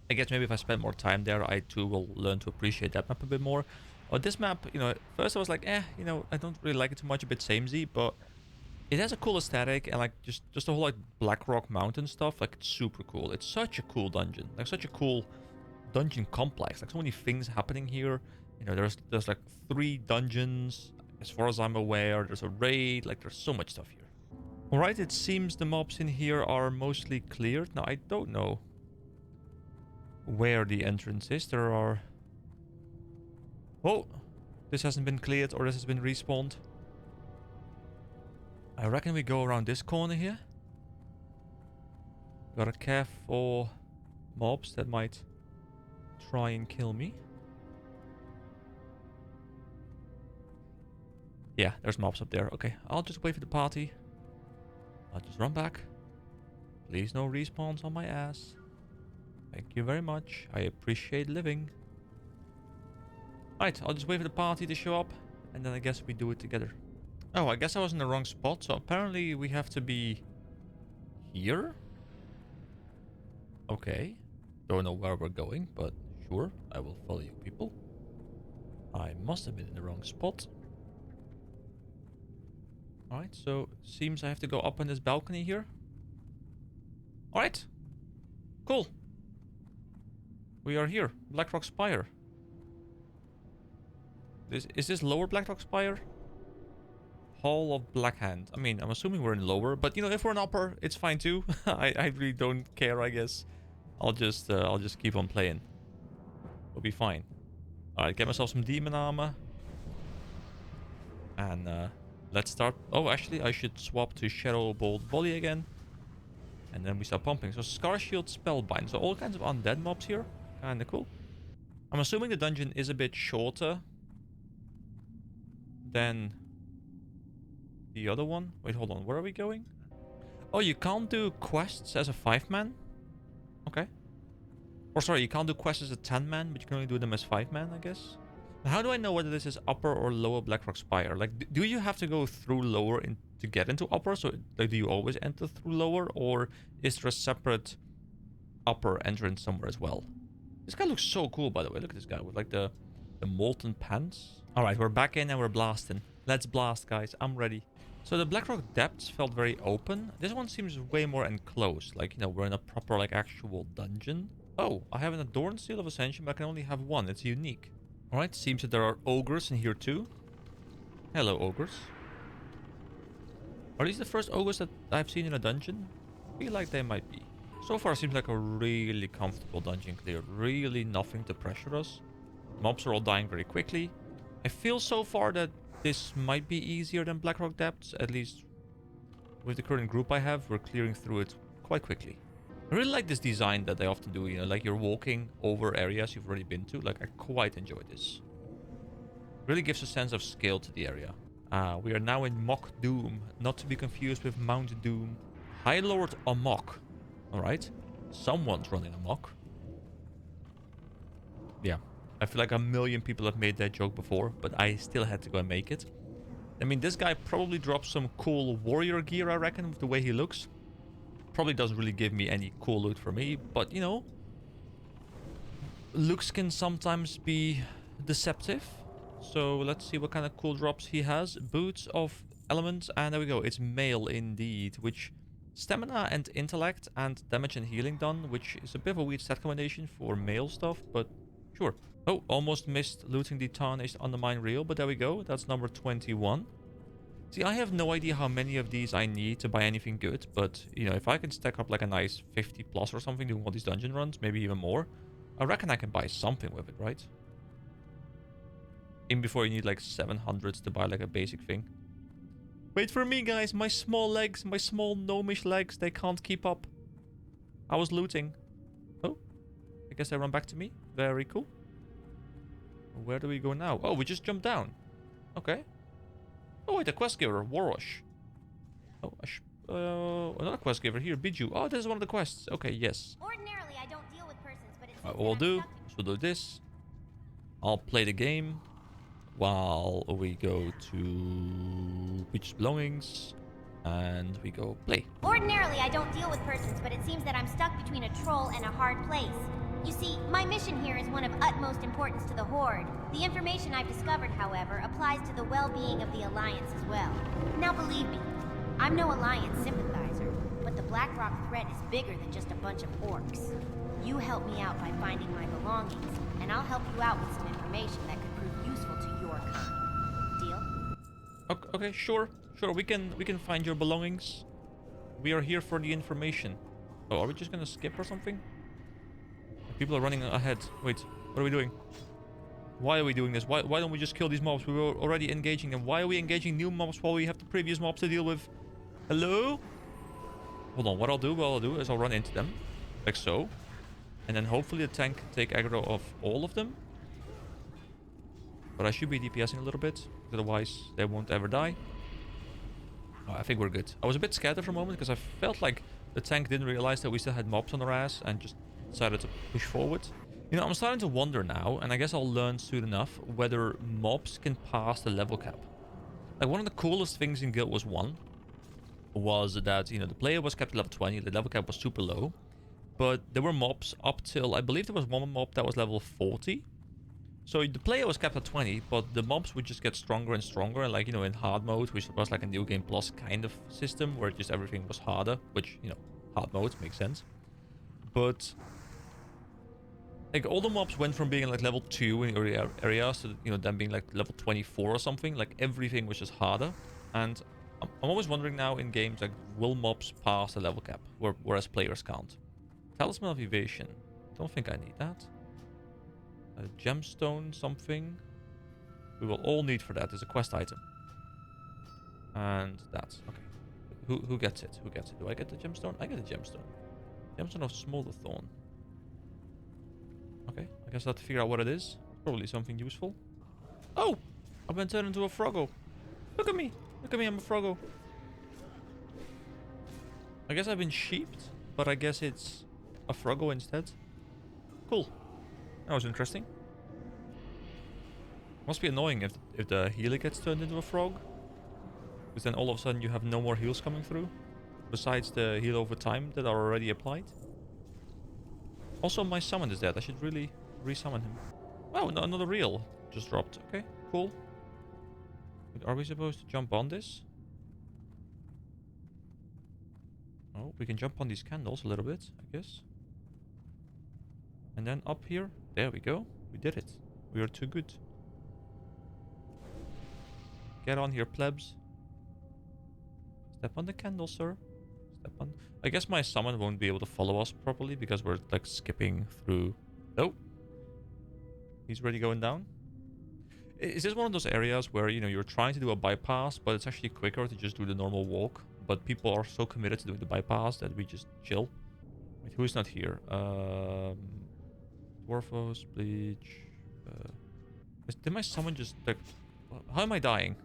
I guess maybe if I spend more time there, I too will learn to appreciate that map a bit more. But this map, you know, first I was like, you know, I don't really like it too much, a bit samey, but it has a cool aesthetic, and like just the whole like Blackrock Mountain stuff, like it's super cool. It's such a cool dungeon, like such a cool dungeon complex, like so many things happening here. You know, there's like 3 dungeons as far as I'm aware. There's a raid, like there's so much stuff here. All right, it seems the mobs in here are mostly cleared. Now I don't know where the entrance is. There are... Oh, this hasn't been cleared, or this has been respawned. I reckon we go around this corner here. Gotta care for mobs that might try and kill me. Yeah, there's mobs up there. Okay, I'll just wait for the party. I'll just run back. Please no respawns on my ass. Thank you very much. I appreciate living. Right, I'll just wait for the party to show up, and then I guess we do it together. Oh, I guess I was in the wrong spot, so apparently we have to be here? Okay. Don't know where we're going, but sure, I will follow you people. I must have been in the wrong spot. Alright, so seems I have to go up on this balcony here. Alright. Cool. We are here. Blackrock Spire. Is this Lower Blackrock Spire? Hall of Blackhand. I mean, I'm assuming we're in lower, but you know, if we're in upper, it's fine too. I really don't care, I guess. I'll just keep on playing. We'll be fine. Alright, get myself some demon armor. And let's start. Oh, actually, I should swap to Shadow Bolt Volley again. And then we start pumping. So Scar Shield Spellbind. So all kinds of undead mobs here. Kinda cool. I'm assuming the dungeon is a bit shorter than the other one. Wait, hold on. Where are we going? Oh, you can't do quests as a 5-man? Okay. Or sorry, you can't do quests as a 10-man, but you can only do them as 5-man, I guess. Now, how do I know whether this is upper or lower Blackrock Spire? Like, do you have to go through lower to get into upper? So, like, do you always enter through lower? Or is there a separate upper entrance somewhere as well? This guy looks so cool, by the way. Look at this guy with, like, the molten pants. Alright, we're back in and we're blasting. Let's blast, guys. I'm ready. So the Blackrock Depths felt very open. This one seems way more enclosed. Like, you know, we're in a proper, like, actual dungeon. Oh, I have an Adorned Seal of Ascension, but I can only have one. It's unique. Alright, seems that there are ogres in here too. Hello, ogres. Are these the first ogres that I've seen in a dungeon? I feel like they might be. So far, seems like a really comfortable dungeon clear. Really nothing to pressure us. Mobs are all dying very quickly. I feel so far that this might be easier than Blackrock Depths. At least with the current group I have, we're clearing through it quite quickly. I really like this design that they often do, you know, like you're walking over areas you've already been to. Like, I quite enjoy this. Really gives a sense of scale to the area. We are now in Mock Doom, not to be confused with Mount Doom. High Lord Amok. Alright. Someone's running amok. Yeah. I feel like a million people have made that joke before, but I still had to go and make it. I mean, this guy probably drops some cool warrior gear, I reckon, with the way he looks. Probably doesn't really give me any cool loot for me, but, you know, looks can sometimes be deceptive. So let's see what kind of cool drops he has. Boots of elements, and there we go. It's male indeed, which stamina and intellect and damage and healing done, which is a bit of a weird stat combination for male stuff, but sure. Oh, almost missed looting the tarnished undermine reel, but there we go. That's number 21. See, I have no idea how many of these I need to buy anything good, but, you know, if I can stack up like a nice 50 plus or something doing all these dungeon runs, maybe even more, I reckon I can buy something with it, right? Even before you need like 700s to buy like a basic thing. Wait for me, guys. My small legs, my small gnomish legs, they can't keep up. I was looting. Oh, I guess they run back to me. Very cool. Where do we go now? Oh, we just jumped down. Okay. Oh, wait, a quest giver, Warosh. Oh, another quest giver here, Biju. Oh, this is one of the quests. Okay, yes. Ordinarily, I don't deal with persons, but it's What we'll do is we'll do this. I'll play the game while we go to Beach's Belongings and we go play. Ordinarily, I don't deal with persons, but it seems that I'm stuck between a troll and a hard place. You see, my mission here is one of utmost importance to the Horde. The information I've discovered, however, applies to the well-being of the Alliance as well. Now believe me, I'm no Alliance sympathizer, but the Blackrock threat is bigger than just a bunch of orcs. You help me out by finding my belongings, and I'll help you out with some information that could prove useful to your kind. Deal? Okay, sure. We can find your belongings. We are here for the information. Oh, are we just gonna skip or something? People are running ahead. Wait, what are we doing? Why are we doing this? Why don't we just kill these mobs? We were already engaging them. Why are we engaging new mobs while we have the previous mobs to deal with? Hello? Hold on, what I'll do is I'll run into them. Like so. And then hopefully the tank can take aggro of all of them. But I should be DPSing a little bit. Otherwise, they won't ever die. Oh, I think we're good. I was a bit scared for a moment because I felt like the tank didn't realize that we still had mobs on our ass and just decided to push forward. You know, I'm starting to wonder now, and I guess I'll learn soon enough, whether mobs can pass the level cap. Like, one of the coolest things in Guild Wars 1 was that, you know, the player was kept at level 20, the level cap was super low, but there were mobs up till, I believe there was one mob that was level 40. So the player was kept at 20, but the mobs would just get stronger and stronger, and like, you know, in hard mode, which was like a New Game Plus kind of system, where just everything was harder, which, you know, hard mode makes sense. But like, all the mobs went from being like level 2 in early areas to, you know, them being like level 24 or something. Like, everything was just harder. And I'm always wondering now in games, like, will mobs pass the level cap, whereas players can't? Talisman of Evasion. Don't think I need that. A gemstone something. We will all need for that. It's a quest item. And that's okay. Who gets it? Who gets it? Do I get the gemstone? I get the gemstone. Gemstone of Smolder Thorn. Okay, I guess I have to figure out what it is. Probably something useful. Oh! I've been turned into a froggo. Look at me! Look at me, I'm a froggo. I guess I've been sheeped, but I guess it's a froggo instead. Cool. That was interesting. Must be annoying if the healer gets turned into a frog. Because then all of a sudden you have no more heals coming through. Besides the heal over time that are already applied. Also, my summon is dead. I should really resummon him. Oh, no, another reel just dropped. Okay, cool. Are we supposed to jump on this? Oh, we can jump on these candles a little bit, I guess. And then up here. There we go. We did it. We are too good. Get on here, plebs. Step on the candle, sir. Step on. I guess my summon won't be able to follow us properly because we're like skipping through. Oh. He's already going down. Is this one of those areas where, you know, you're trying to do a bypass, but it's actually quicker to just do the normal walk? But people are so committed to doing the bypass that we just chill. Wait, who's not here? Dwarfos, Bleach. Did my summon just like... How am I dying?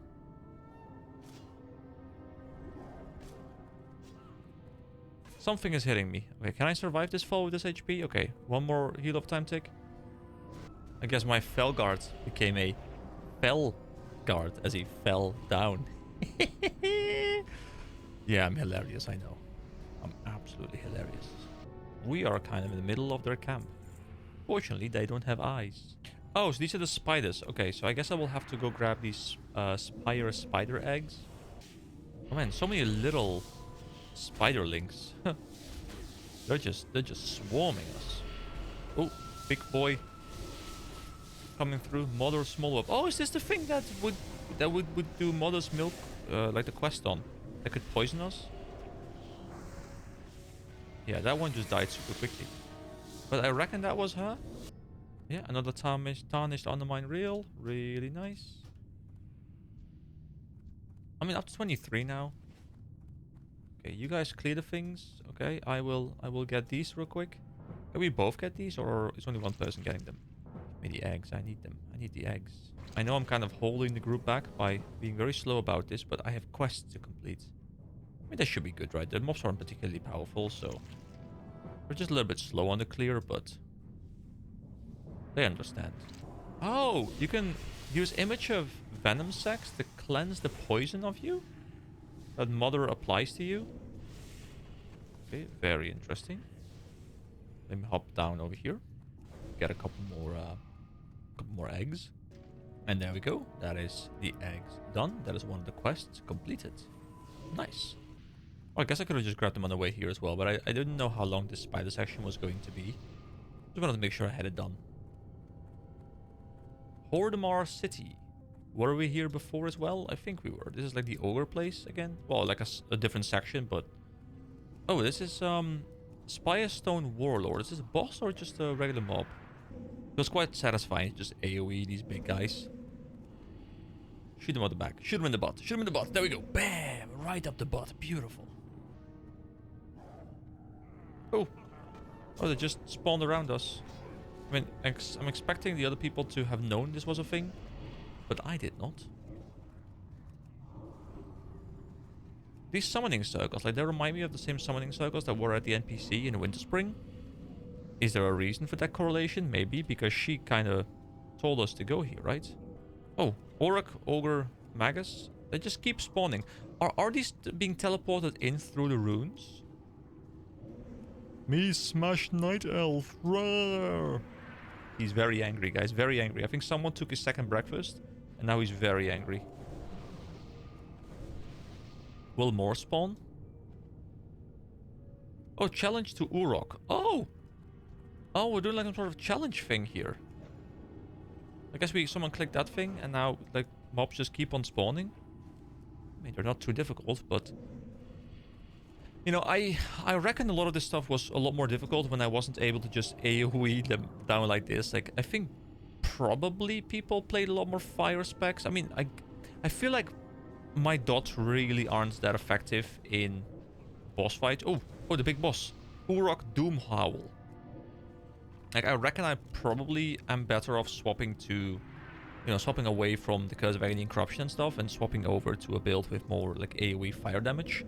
Something is hitting me. Okay, can I survive this fall with this HP? Okay, one more heal of time tick. I guess my fell guard became a fell guard as he fell down. Yeah, I'm hilarious, I know. I'm absolutely hilarious. We are kind of in the middle of their camp. Fortunately, they don't have eyes. Oh, so these are the spiders. Okay, so I guess I will have to go grab these spire spider eggs. Oh man, so many little spiderlings. they're just swarming us. Oh, big boy coming through. Mother small web. Oh, is this the thing that would do mother's milk, like the quest on? That could poison us? Yeah, that one just died super quickly. But I reckon that was her. Yeah, another tarnished undermine reel. Really nice. I mean, up to 23 now. Okay, you guys clear the things. Okay, I will get these real quick. Can we both get these, or is only one person getting them? Give me the eggs. I need them. I need the eggs. I know I'm kind of holding the group back by being very slow about this, but I have quests to complete. I mean, that should be good, right? The mobs aren't particularly powerful, so we're just a little bit slow on the clear, but they understand. Oh, you can use image of venom sacs to cleanse the poison of you that mother applies to you. Okay, very interesting. Let me hop down over here, get a couple more eggs, and there we go. That is the eggs done. That is one of the quests completed. Nice. Well, I guess I could have just grabbed them on the way here as well, but I didn't know how long this spider section was going to be. Just wanted to make sure I had it done. Hordemar City. Were we here before as well? I think we were. This is like the ogre place again. Well, like a different section, but... Oh, this is Spirestone Warlord. Is this a boss or just a regular mob? It was quite satisfying, just AoE these big guys. Shoot them on the back. Shoot them in the butt. Shoot them in the butt. There we go. Bam! Right up the butt. Beautiful. Oh. Oh, they just spawned around us. I mean, I'm expecting the other people to have known this was a thing, but I did not. These summoning circles, like, they remind me of the same summoning circles that were at the NPC in Winterspring. Is there a reason for that correlation? Maybe, because she kind of told us to go here, right? Oh, Orc, Ogre, Magus. They just keep spawning. Are these being teleported in through the runes? Me smash night elf. Roar. He's very angry, guys. Very angry. I think someone took his second breakfast, and now he's very angry. Will more spawn? Oh, challenge to Urok. Oh! Oh, we're doing like some sort of challenge thing here. I guess someone clicked that thing, and now, like, mobs just keep on spawning. I mean, they're not too difficult, but... You know, I reckon a lot of this stuff was a lot more difficult when I wasn't able to just AoE them down like this. Like, I think probably people played a lot more fire specs. I mean, I feel like my dots really aren't that effective in boss fights. Oh, the big boss. Urok Doomhowl. Like, I reckon I probably am better off swapping to, you know, swapping away from the Curse of Agony and Corruption and stuff and swapping over to a build with more, like, AoE fire damage.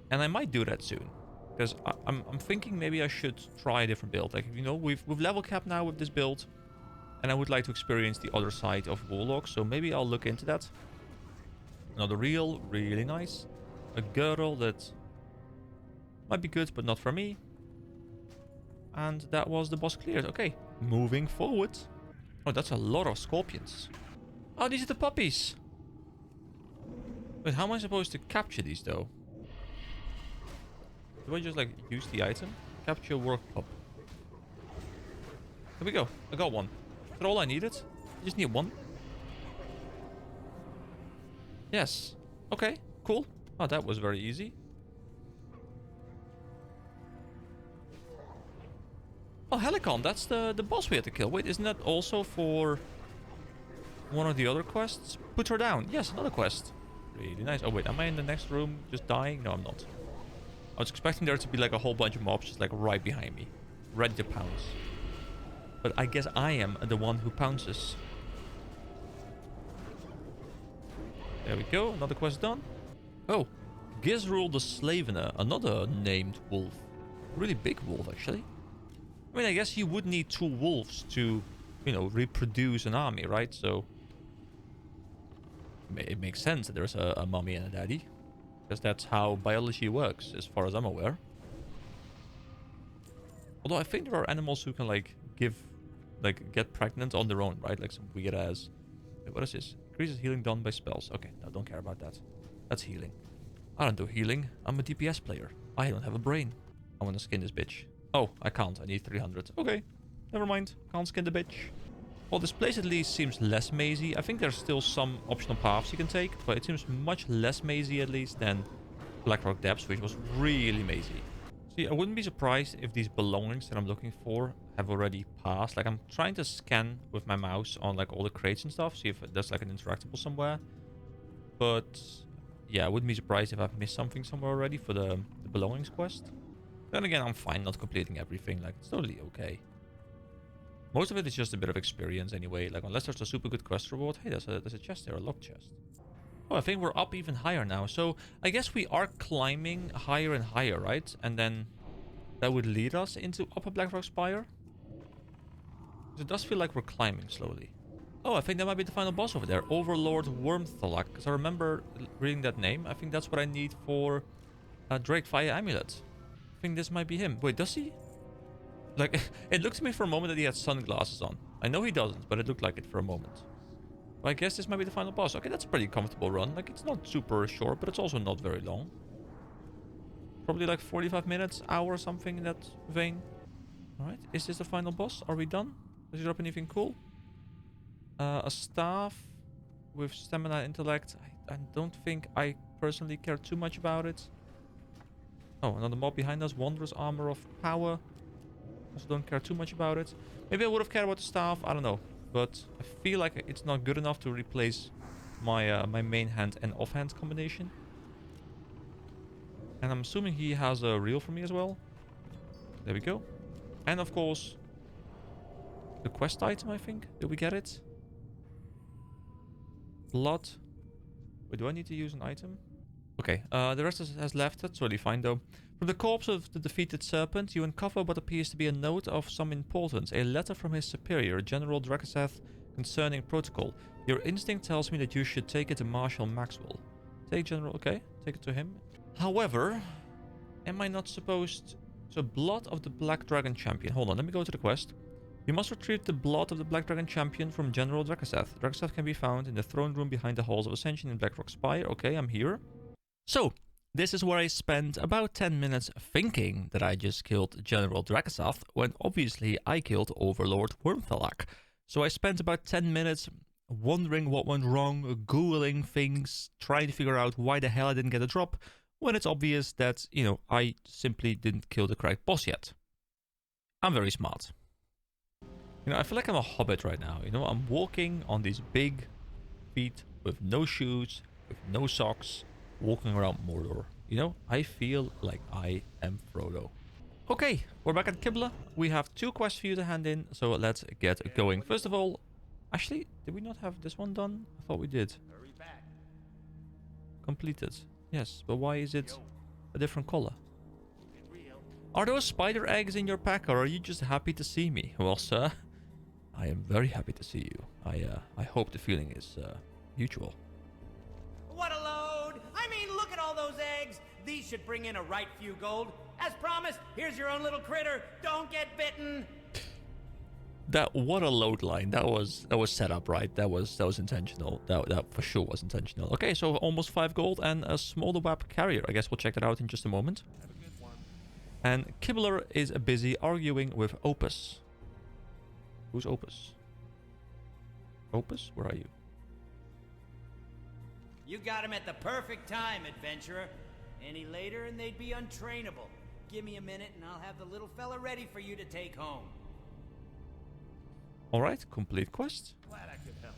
And I might do that soon, because I'm thinking maybe I should try a different build. Like, you know, we've level capped now with this build, and I would like to experience the other side of Warlock, so maybe I'll look into that. Another reel, really nice. A girdle that might be good, but not for me. And that was the boss cleared. Okay, moving forward. Oh, that's a lot of scorpions. Oh, these are the puppies. Wait, how am I supposed to capture these, though? Do I just, like, use the item? Capture work pup. Here we go. I got one. Is that all I needed? I just need one. Yes. Okay, cool. Oh, that was very easy. Oh, Helicon, that's the boss we had to kill. Wait, isn't that also for one of the other quests? Put her down. Yes, another quest. Really nice. Oh, wait, am I in the next room just dying? No, I'm not. I was expecting there to be like a whole bunch of mobs just like right behind me, ready to pounce. But I guess I am the one who pounces. There we go, another quest done. Oh, Gizrul the Slavener, another named wolf. Really big wolf, actually. I mean, I guess you would need 2 wolves to, you know, reproduce an army, right? So it makes sense that there's a mommy and a daddy. Because that's how biology works, as far as I'm aware. Although I think there are animals who can, like, get pregnant on their own, right? Like some weird ass. Wait, what is this? Increases healing done by spells. Okay, no, don't care about that. That's healing. I don't do healing. I'm a DPS player. I don't have a brain. I want to skin this bitch. Oh, I can't. I need 300. Okay, never mind. Can't skin the bitch. Well, this place at least seems less mazy. I think there's still some optional paths you can take, but it seems much less mazy at least than Blackrock Depths, which was really mazy. See, I wouldn't be surprised if these belongings that I'm looking for have already passed. Like, I'm trying to scan with my mouse on like all the crates and stuff, see if there's like an interactable somewhere. But yeah, I wouldn't be surprised if I've missed something somewhere already for the belongings quest. Then again, I'm fine not completing everything. Like, it's totally okay. Most of it is just a bit of experience anyway. Like, unless there's a super good quest reward. Hey, there's a chest there, a locked chest. Oh, I think we're up even higher now. So I guess we are climbing higher and higher, right? And then that would lead us into Upper Blackrock Spire. It does feel like we're climbing slowly. Oh, I think that might be the final boss over there. Overlord Wormthalak. Because I remember reading that name. I think that's what I need for Drake Fire Amulet. I think this might be him. Wait, does he? Like, it looked to me for a moment that he had sunglasses on. I know he doesn't, but it looked like it for a moment. I guess this might be the final boss. Okay, that's a pretty comfortable run. Like, it's not super short, but it's also not very long. Probably like 45 minutes, hour or something in that vein. Alright, is this the final boss? Are we done? Does it drop anything cool? A staff with stamina intellect. I don't think I personally care too much about it. Oh, another mob behind us. Wondrous Armor of Power. Also don't care too much about it. Maybe I would have cared about the staff. I don't know. But I feel like it's not good enough to replace my my main hand and offhand combination. And I'm assuming he has a reel for me as well. There we go. And of course, the quest item, I think. Did we get it? Blood. Wait, do I need to use an item? Okay, the rest has left. That's totally fine though. From the corpse of the defeated serpent, you uncover what appears to be a note of some importance. A letter from his superior, General Drakaseth, concerning protocol. Your instinct tells me that you should take it to Marshal Maxwell. Take General... Okay, take it to him. However, am I not supposed... So, Blood of the Black Dragon Champion. Hold on, let me go to the quest. You must retrieve the blood of the Black Dragon Champion from General Drakaseth. Drakaseth can be found in the throne room behind the Halls of Ascension in Blackrock Spire. Okay, I'm here. So, this is where I spent about 10 minutes thinking that I just killed General Drakaseth, when obviously I killed Overlord Wormthalak. So I spent about 10 minutes wondering what went wrong, googling things, trying to figure out why the hell I didn't get a drop, when it's obvious that, you know, I simply didn't kill the correct boss yet. I'm very smart. You know, I feel like I'm a hobbit right now. You know, I'm walking on these big feet with no shoes, with no socks, walking around Mordor. You know, I feel like I am Frodo. Okay, we're back at Qibla. We have 2 quests for you to hand in, so let's get going. First of all, actually, did we not have this one done? I thought we did. Completed. Yes, but why is it a different color? Are those spider eggs in your pack, or are you just happy to see me? Well, sir, I am very happy to see you. I hope the feeling is mutual. What a load! I mean, look at all those eggs! These should bring in a right few gold. As promised, here's your own little critter. Don't get bitten! That what a load line. That was set up, right? That was intentional. That for sure was intentional. Okay, so almost 5 gold and a smaller web carrier. I guess we'll check that out in just a moment. Have a good one. And Qibbler is busy arguing with Opus. Who's Opus? Opus, where are you? You got him at the perfect time, adventurer. Any later and they'd be untrainable. Give me a minute and I'll have the little fella ready for you to take home. Alright, complete quest. Glad I could help.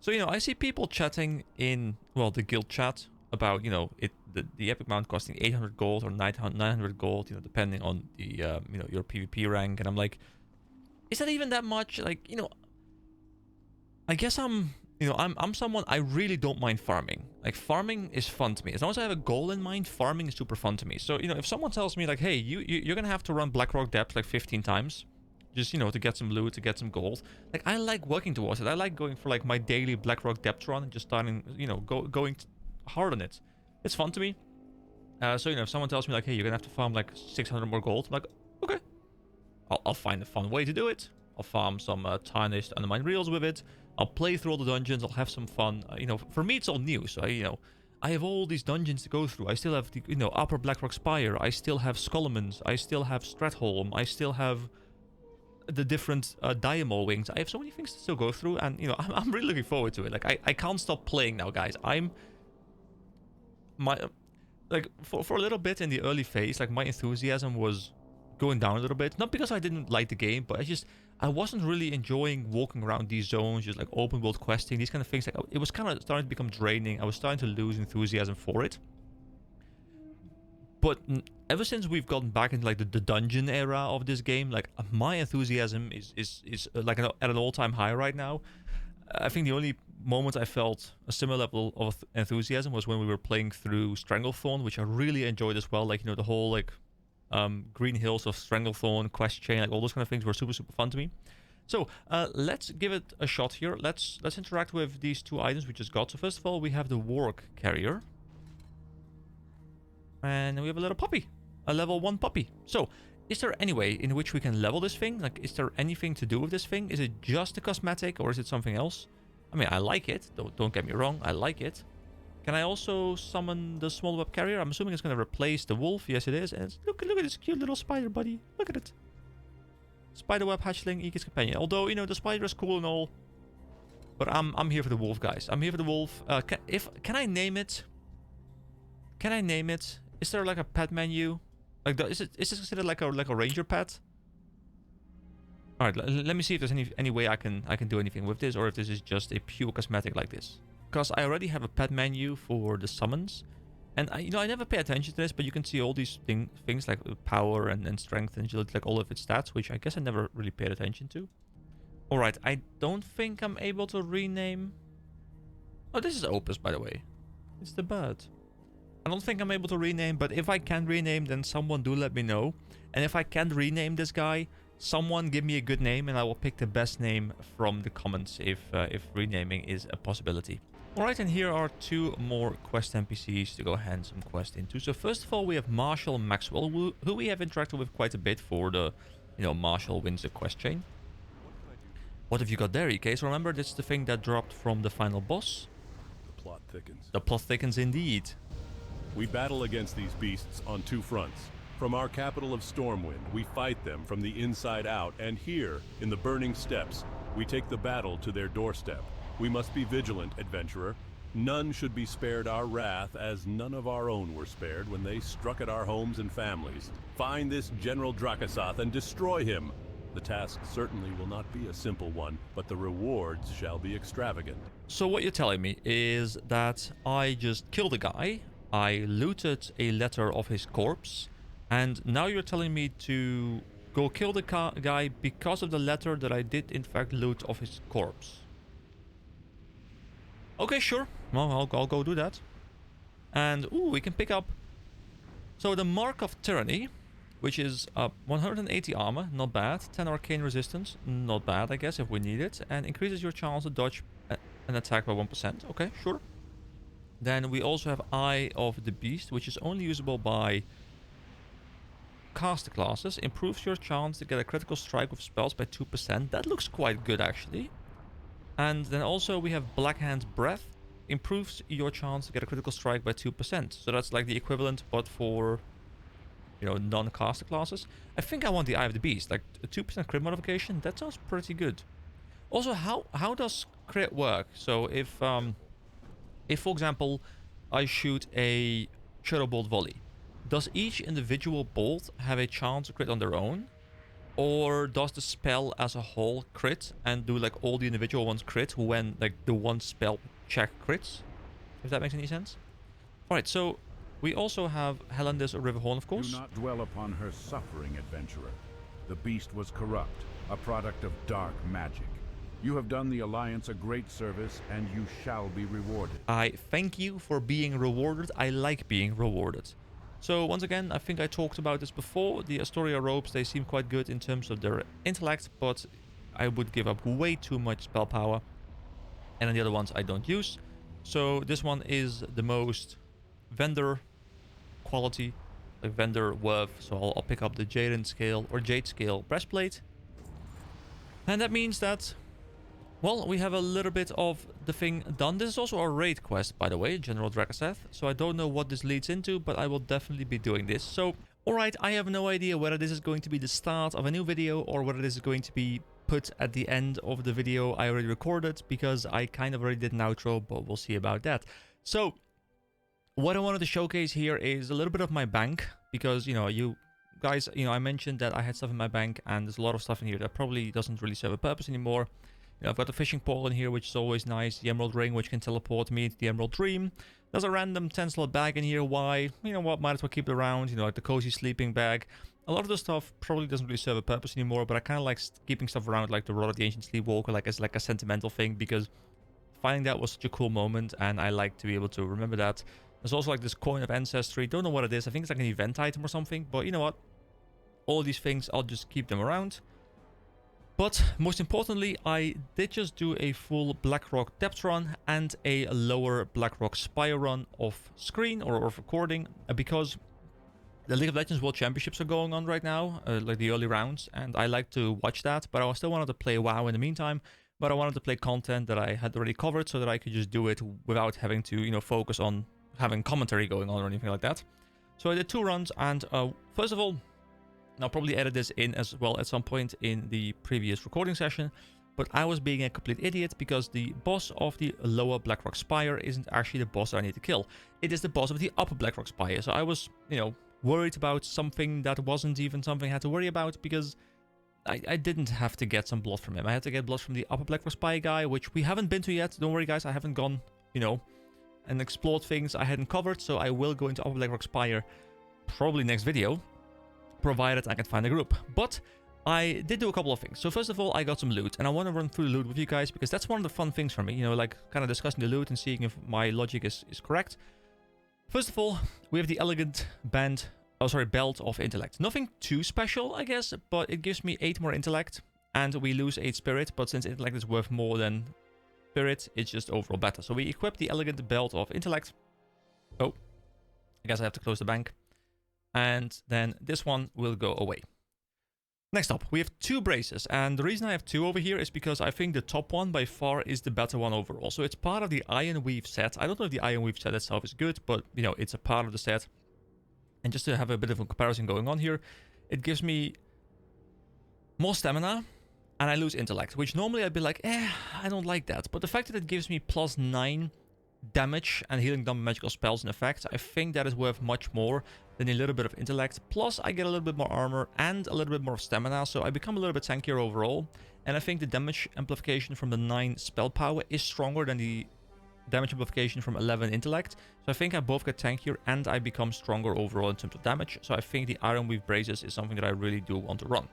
So, you know, I see people chatting in, well, the guild chat about, you know, the epic mount costing 800 gold or 900 gold, you know, depending on the, you know, your PvP rank. And I'm like, is that even that much? Like, you know, I guess I'm someone, I really don't mind farming. Like, farming is fun to me. As long as I have a goal in mind, farming is super fun to me. So, you know, if someone tells me, like, hey, you're gonna have to run Blackrock Depths like 15 times, just, you know, to get some loot, to get some gold. Like, I like working towards it. I like going for, like, my daily Blackrock Depths run and just starting, you know, going hard on it. It's fun to me. So, you know, if someone tells me, like, hey, you're gonna have to farm, like, 600 more gold, I'm like, okay, I'll find a fun way to do it. I'll farm some tarnished undermined reels with it. I'll play through all the dungeons. I'll have some fun. You know, for me it's all new, so I have all these dungeons to go through. I still have the Upper Blackrock Spire. I still have Skullman's. I still have Stratholm. I still have the different Diamol wings. I have so many things to still go through, and I'm really looking forward to it. Like I can't stop playing now, guys. For a little bit in the early phase, like my enthusiasm was going down a little bit. Not because I didn't like the game, but I wasn't really enjoying walking around these zones, just like open world questing, these kind of things. Like it was kind of starting to become draining. I was starting to lose enthusiasm for it. But ever since we've gotten back into like the dungeon era of this game, like my enthusiasm is like at an all-time high right now. I think the only moment I felt a similar level of enthusiasm was when we were playing through Stranglethorn, which I really enjoyed as well. Like the whole like Green Hills of Stranglethorn quest chain, like all those kind of things were super fun to me. So let's give it a shot here. Let's interact with these two items we just got. So first of all, we have the Warg Carrier. And we have a little puppy, a level 1 puppy. So, is there any way in which we can level this thing? Like, is there anything to do with this thing? Is it just a cosmetic or is it something else? I mean, I like it. Don't get me wrong, I like it. Can I also summon the small web carrier? I'm assuming it's going to replace the wolf. Yes, it is. And look at this cute little spider buddy. Look at it. Spiderweb hatchling, Eek's companion. Although, the spider is cool and all. But I'm here for the wolf, guys. I'm here for the wolf. Can I name it? Can I name it? Is there like a pet menu? Like, is this considered like a ranger pet? All right, let me see if there's any way I can do anything with this, or if this is just a pure cosmetic like this. Because I already have a pet menu for the summons, and I never pay attention to this, but you can see all these things like power and strength and agility, like all of its stats, which I guess I never really paid attention to. All right, I don't think I'm able to rename. Oh, this is Opus, by the way. It's the bird. I don't think I'm able to rename, but if I can rename, then someone do let me know. And if I can't rename this guy, someone give me a good name and I will pick the best name from the comments if renaming is a possibility. Alright, and here are two more quest NPCs to go ahead and some quest into. So first of all, we have Marshall Maxwell, who we have interacted with quite a bit for the, Marshall wins the quest chain. What have you got there, EK? So remember, this is the thing that dropped from the final boss. The plot thickens. The plot thickens indeed. We battle against these beasts on two fronts. From our capital of Stormwind, we fight them from the inside out, and here, in the Burning Steppes, we take the battle to their doorstep. We must be vigilant, adventurer. None should be spared our wrath, as none of our own were spared when they struck at our homes and families. Find this General Drakasoth and destroy him. The task certainly will not be a simple one, but the rewards shall be extravagant. So what you're telling me is that I just killed a guy, I looted a letter of his corpse, and now you're telling me to go kill the guy because of the letter that I did in fact loot of his corpse. Okay, sure. Well, I'll go do that. And, ooh, we can pick up... So the Mark of Tyranny, which is 180 armor, not bad. 10 arcane resistance, not bad, I guess, if we need it. And increases your chance to dodge an attack by 1%. Okay, sure. Then we also have Eye of the Beast, which is only usable by caster classes. Improves your chance to get a critical strike with spells by 2%. That looks quite good, actually. And then also we have Blackhand's Breath. Improves your chance to get a critical strike by 2%. So that's like the equivalent, but for, non-caster classes. I think I want the Eye of the Beast. Like a 2% crit modification. That sounds pretty good. Also, how does crit work? So if for example, I shoot a Shadow Bolt volley, does each individual bolt have a chance to crit on their own? Or does the spell as a whole crit and do like all the individual ones crit when like the one spell check crits? If that makes any sense. Alright, so we also have Helandis Riverhorn, of course. Do not dwell upon her suffering, adventurer. The beast was corrupt, a product of dark magic. You have done the Alliance a great service, and you shall be rewarded. I thank you for being rewarded. I like being rewarded. So once again, I think I talked about this before. The Astoria robes, they seem quite good in terms of their intellect, but I would give up way too much spell power. And then the other ones I don't use. So this one is the most vendor quality. like vendor worth. So I'll pick up the Jade scale breastplate. And that means that, well, we have a little bit of the thing done. This is also a raid quest, by the way, General Dragaseth. So I don't know what this leads into, but I will definitely be doing this. So, alright, I have no idea whether this is going to be the start of a new video or whether this is going to be put at the end of the video I already recorded, because I kind of already did an outro, but we'll see about that. So, what I wanted to showcase here is a little bit of my bank, because, you know, you guys, you know, I mentioned that I had stuff in my bank, and there's a lot of stuff in here that probably doesn't really serve a purpose anymore. You know, I've got the fishing pole in here, which is always nice, the emerald ring, which can teleport me into the emerald dream. There's a random 10-slot bag in here. Why? You know what, might as well keep it around, you know, like the cozy sleeping bag. A lot of the stuff probably doesn't really serve a purpose anymore, but I kind of like keeping stuff around, like the Rod of the Ancient Sleepwalker, like as like a sentimental thing, because finding that was such a cool moment, and I like to be able to remember that. There's also like this coin of ancestry. Don't know what it is. I think it's like an event item or something, but you know what? All these things, I'll just keep them around. But most importantly, I did just do a full Blackrock depth run and a Lower Blackrock Spire run off screen or off recording, because the League of Legends World Championships are going on right now, like the early rounds, and I like to watch that, but I still wanted to play WoW in the meantime, but I wanted to play content that I had already covered so that I could just do it without having to, you know, focus on having commentary going on or anything like that. So I did 2 runs, and first of all, I'll probably edit this in as well at some point in the previous recording session, but I was being a complete idiot because the boss of the Lower Blackrock Spire isn't actually the boss that I need to kill. It is the boss of the Upper Blackrock Spire. So I was, you know, worried about something that wasn't even something I had to worry about, because I didn't have to get some blood from him. I had to get blood from the Upper Blackrock Spire guy, which we haven't been to yet. Don't worry, guys, I haven't gone, you know, and explored things I hadn't covered, so I will go into Upper Blackrock Spire probably next video, provided I can find a group. But I did do a couple of things. So first of all, I got some loot, and I want to run through the loot with you guys, because that's one of the fun things for me, you know, like kind of discussing the loot and seeing if my logic is correct. First of all, we have the elegant belt of intellect. Nothing too special, I guess, but it gives me 8 more intellect, and we lose 8 spirit, but since intellect is worth more than spirit, it's just overall better. So we equip the elegant belt of intellect. Oh, I guess I have to close the bank. And then this one will go away. Next up, we have 2 braces, and the reason I have 2 over here is because I think the top one by far is the better one overall. So it's part of the Iron Weave set. I don't know if the Iron Weave set itself is good, but you know, it's a part of the set. And just to have a bit of a comparison going on here, it gives me more stamina, and I lose intellect, which normally I'd be like, I don't like that. But the fact that it gives me +9 damage and healing dumb magical spells in effect, I think that is worth much more than a little bit of intellect. Plus I get a little bit more armor and a little bit more stamina, so I become a little bit tankier overall. And I think the damage amplification from the 9 spell power is stronger than the damage amplification from 11 intellect. So I think I both get tankier and I become stronger overall in terms of damage. So I think the Iron Weave braces is something that I really do want to run.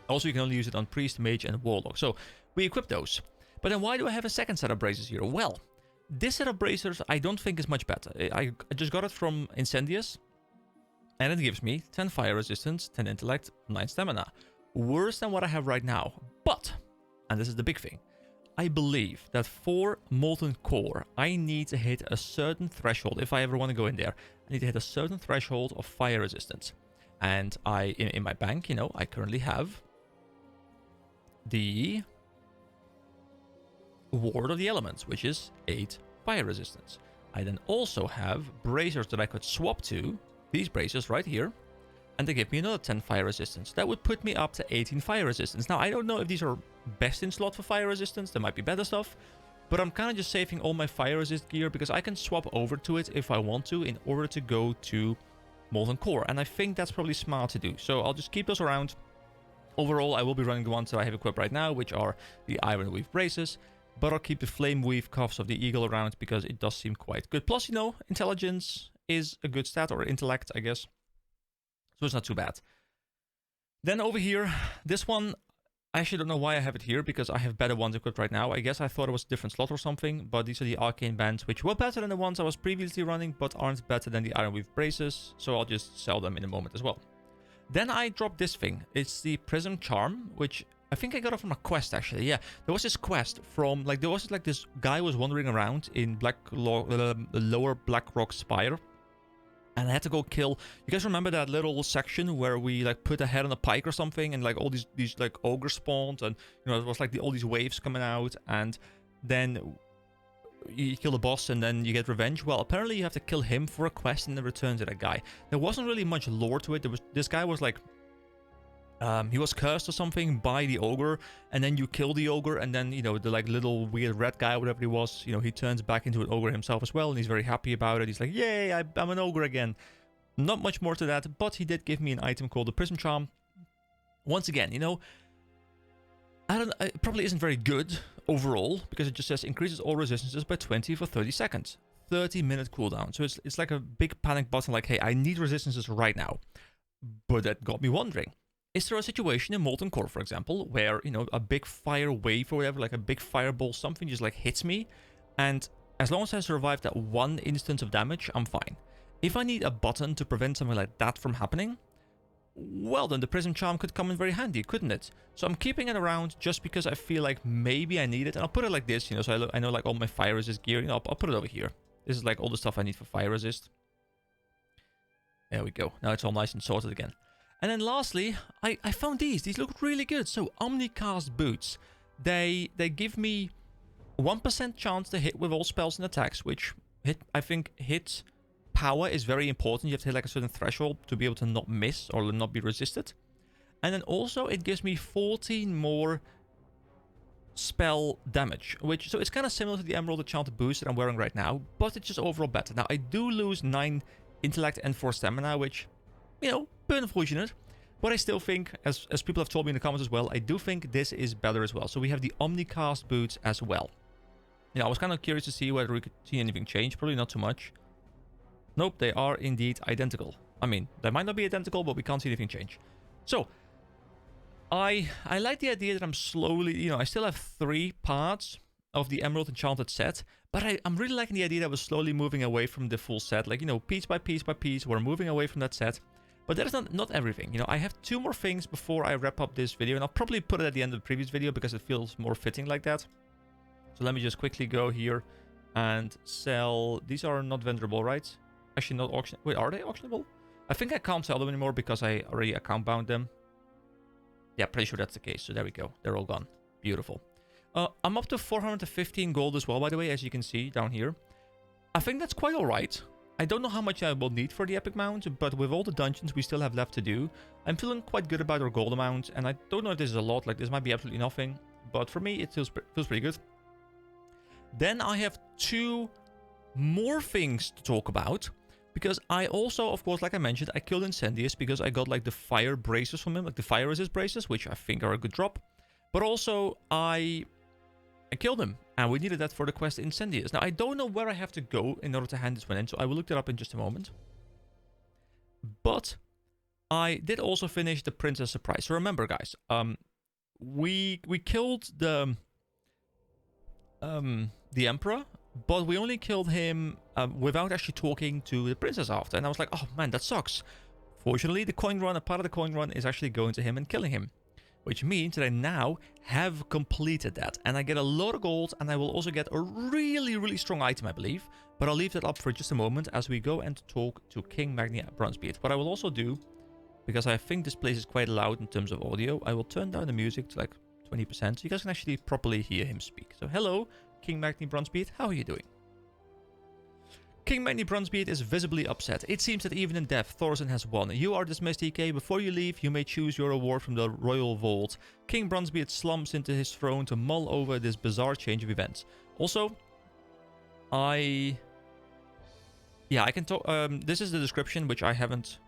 Also, you can only use it on priest, mage and warlock, so we equip those. But then why do I have a second set of braces here? Well, this set of bracers I don't think is much better. I just got it from Incendius, and it gives me 10 fire resistance, 10 intellect, 9 stamina. Worse than what I have right now. But, and this is the big thing, I believe that for Molten Core, I need to hit a certain threshold. If I ever want to go in there, I need to hit a certain threshold of fire resistance. And in my bank, you know, I currently have the Ward of the Elements, which is 8 fire resistance. I then also have bracers that I could swap to, these bracers right here, and they give me another 10 fire resistance. That would put me up to 18 fire resistance. Now, I don't know if these are best in slot for fire resistance, there might be better stuff, but I'm kind of just saving all my fire resist gear because I can swap over to it if I want to in order to go to Molten Core, and I think that's probably smart to do. So I'll just keep those around. Overall, I will be running the ones that I have equipped right now, which are the Iron Weave braces, but I'll keep the Flame Weave cuffs of the Eagle around because it does seem quite good. Plus, you know, intelligence is a good stat, or intellect, I guess. So it's not too bad. Then over here, this one, I actually don't know why I have it here, because I have better ones equipped right now. I guess I thought it was a different slot or something, but these are the Arcane Bands, which were better than the ones I was previously running, but aren't better than the Iron Weave braces, so I'll just sell them in a moment as well. Then I dropped this thing. It's the Prism Charm, which I think I got it from a quest, actually. Yeah, there was this quest from, like, there was, like, this guy was wandering around in Lower Blackrock Spire, And I had to go kill... You guys remember that little section where we like put a head on a pike or something, and like all these like ogres spawned, and you know it was like all these waves coming out, and then you kill the boss and then you get revenge. Well, apparently you have to kill him for a quest and then return to that guy. There wasn't really much lore to it. This guy was like... he was cursed or something by the ogre, and then you kill the ogre, and then, you know, the like little weird red guy, whatever he was, you know, he turns back into an ogre himself as well, and he's very happy about it. He's like, yay, I'm an ogre again. Not much more to that, but he did give me an item called the Prism Charm. Once again, you know, it probably isn't very good overall, because it just says increases all resistances by 20 for 30 seconds. 30-minute cooldown. So it's like a big panic button, like, hey, I need resistances right now. But that got me wondering. Is there a situation in Molten Core, for example, where, you know, a big fire wave or whatever, like a big fireball, something just like hits me, and as long as I survive that one instance of damage, I'm fine. If I need a button to prevent something like that from happening, well, then the Prism Charm could come in very handy, couldn't it? So I'm keeping it around just because I feel like maybe I need it, and I'll put it like this, you know, so I know like all my fire resist gear, you know, I'll put it over here. This is like all the stuff I need for fire resist. There we go. Now it's all nice and sorted again. And then lastly, I found these. These look really good. So Omnicast boots. They give me 1% chance to hit with all spells and attacks, which I think hit power is very important. You have to hit like a certain threshold to be able to not miss or not be resisted. And then also it gives me 14 more spell damage, so it's kind of similar to the Emerald Enchanted boost that I'm wearing right now, but it's just overall better. Now I do lose 9 intellect and 4 stamina, which, you know, bit unfortunate, but I still think, as people have told me in the comments as well, I do think this is better as well. So we have the Omnicast boots as well. You know, I was kind of curious to see whether we could see anything change. Probably not too much. Nope, they are indeed identical. I mean, they might not be identical, but we can't see anything change. So I like the idea that I'm slowly, you know, I still have 3 parts of the Emerald Enchanted set, but I'm really liking the idea that we're slowly moving away from the full set. Like, you know, piece by piece by piece, we're moving away from that set. But that is not everything. You know, I have 2 more things before I wrap up this video, and I'll probably put it at the end of the previous video because it feels more fitting like that. So let me just quickly go here and sell. These are not venderable, right? Actually, not auction. Wait, are they auctionable? I think I can't sell them anymore because I already account bound them. Yeah, pretty sure that's the case. So there we go. They're all gone. Beautiful. I'm up to 415 gold as well, by the way, as you can see down here. I think that's quite alright. I don't know how much I will need for the Epic Mount, but with all the dungeons we still have left to do, I'm feeling quite good about our gold amount, and I don't know if this is a lot, like this might be absolutely nothing, but for me it feels pretty good. Then I have 2 more things to talk about, because I also, of course, like I mentioned, I killed Incendius because I got like the fire braces from him, like the fire resist braces, which I think are a good drop, but also I killed him, and we needed that for the quest Incendius. Now, I don't know where I have to go in order to hand this one in, so I will look that up in just a moment. But I did also finish the Princess Surprise. So remember, guys, we killed the Emperor, but we only killed him without actually talking to the princess after. And I was like, oh man, that sucks. Fortunately, the coin run, a part of the coin run is actually going to him and killing him. Which means that I now have completed that. And I get a lot of gold, and I will also get a really, really strong item, I believe. But I'll leave that up for just a moment as we go and talk to King Magni Bronzebeard. What I will also do, because I think this place is quite loud in terms of audio, I will turn down the music to like 20% so you guys can actually properly hear him speak. So hello, King Magni Bronzebeard, how are you doing? King Magni Bronzebeard is visibly upset. It seems that even in death, Thorson has won. You are dismissed, EK. Before you leave, you may choose your reward from the Royal Vault. King Bronzebeard slumps into his throne to mull over this bizarre change of events. Also, I can talk. This is the description, which I haven't...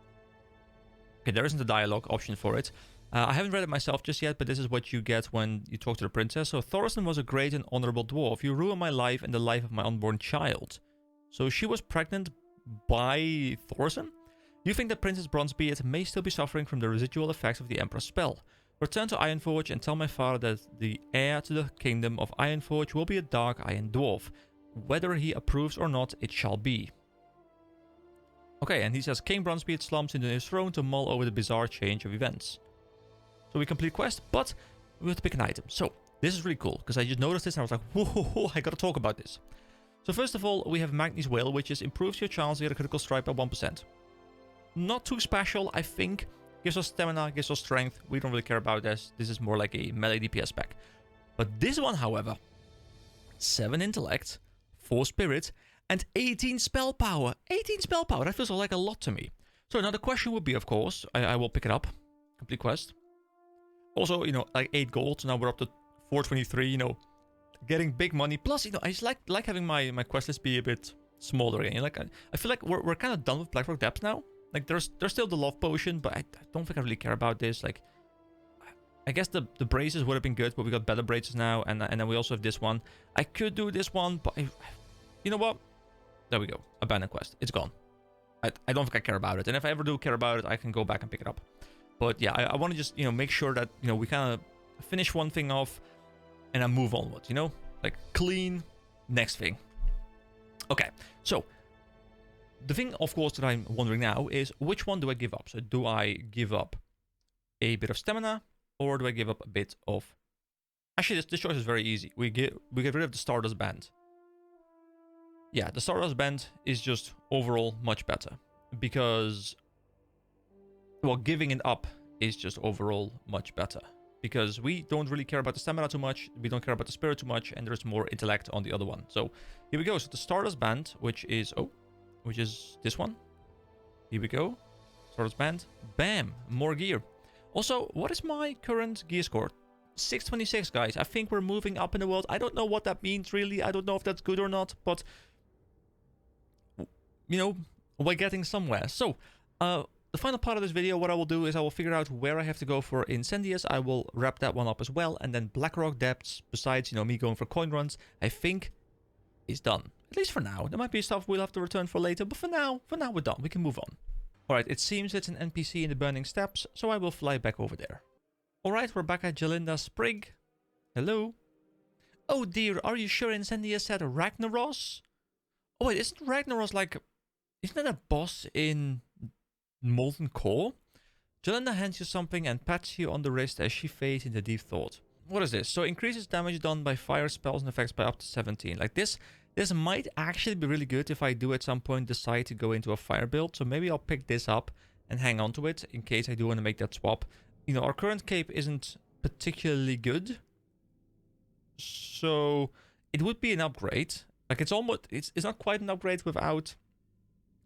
Okay, there isn't a dialogue option for it. I haven't read it myself just yet, but this is what you get when you talk to the princess. So, Thorson was a great and honorable dwarf. You ruined my life and the life of my unborn child. So she was pregnant by Thorson? You think that Princess Bronzebeard may still be suffering from the residual effects of the Emperor's spell. Return to Ironforge and tell my father that the heir to the kingdom of Ironforge will be a dark iron dwarf. Whether he approves or not, it shall be. Okay, and he says King Bronzebeard slumps into his throne to mull over the bizarre change of events. So we complete quest, but we have to pick an item. So this is really cool, because I just noticed this and I was like, whoa, I gotta talk about this. So first of all, we have Magni's Will, which is improves your chance to get a critical strike by 1%. not too special, I think. Gives us stamina, gives us strength. We don't really care about this. This is more like a melee DPS spec. But this one, however, 7 intellect, 4 spirit, and 18 spell power. 18 spell power, that feels like a lot to me. So now the question would be, of course, I will pick it up. Complete quest. Also, you know, like 8 gold. Now we're up to 423, you know, getting big money. Plus, you know, I just like having my quest list be a bit smaller again. Like, I feel like we're kind of done with Blackrock Depths now. Like, there's still the love potion, but I don't think I really care about this. Like, I guess the braces would have been good, but we got better braces now, and then we also have this one. I could do this one, but you know what? There we go. Abandoned quest. It's gone. I don't think I care about it. And if I ever do care about it, I can go back and pick it up. But yeah, I want to just, you know, make sure that, you know, we kind of finish one thing off and I move onwards, you know? Like, clean, next thing. Okay, so the thing, of course, that I'm wondering now is which one do I give up? So do I give up a bit of stamina, or do I give up a bit of... Actually, this choice is very easy. We get rid of the Stardust Band. Yeah, the Stardust Band is just overall much better. Because, well, giving it up is just overall much better. Because we don't really care about the stamina too much, we don't care about the spirit too much, and there's more intellect on the other one. So, here we go. So the Stardust Band, which is this one. Here we go. Stardust Band. Bam! More gear. Also, what is my current gear score? 626, guys. I think we're moving up in the world. I don't know what that means, really. I don't know if that's good or not, but... you know, we're getting somewhere. So, the final part of this video, what I will do is I will figure out where I have to go for Incendious. I will wrap that one up as well. And then Blackrock Depths, besides, you know, me going for coin runs, I think is done. At least for now. There might be stuff we'll have to return for later, but for now we're done. We can move on. Alright, it seems it's an NPC in the Burning Steppes, so I will fly back over there. Alright, we're back at Jalinda Sprig. Hello? Oh dear, are you sure Incendious said Ragnaros? Oh wait, isn't Ragnaros like... Isn't that a boss in Molten Core? Jalinda hands you something and pats you on the wrist as she fades into deep thought. What is this? So increases damage done by fire spells and effects by up to 17. Like this might actually be really good if I do at some point decide to go into a fire build. So maybe I'll pick this up and hang on to it in case I do want to make that swap. You know, our current cape isn't particularly good. So it would be an upgrade. Like it's not quite an upgrade without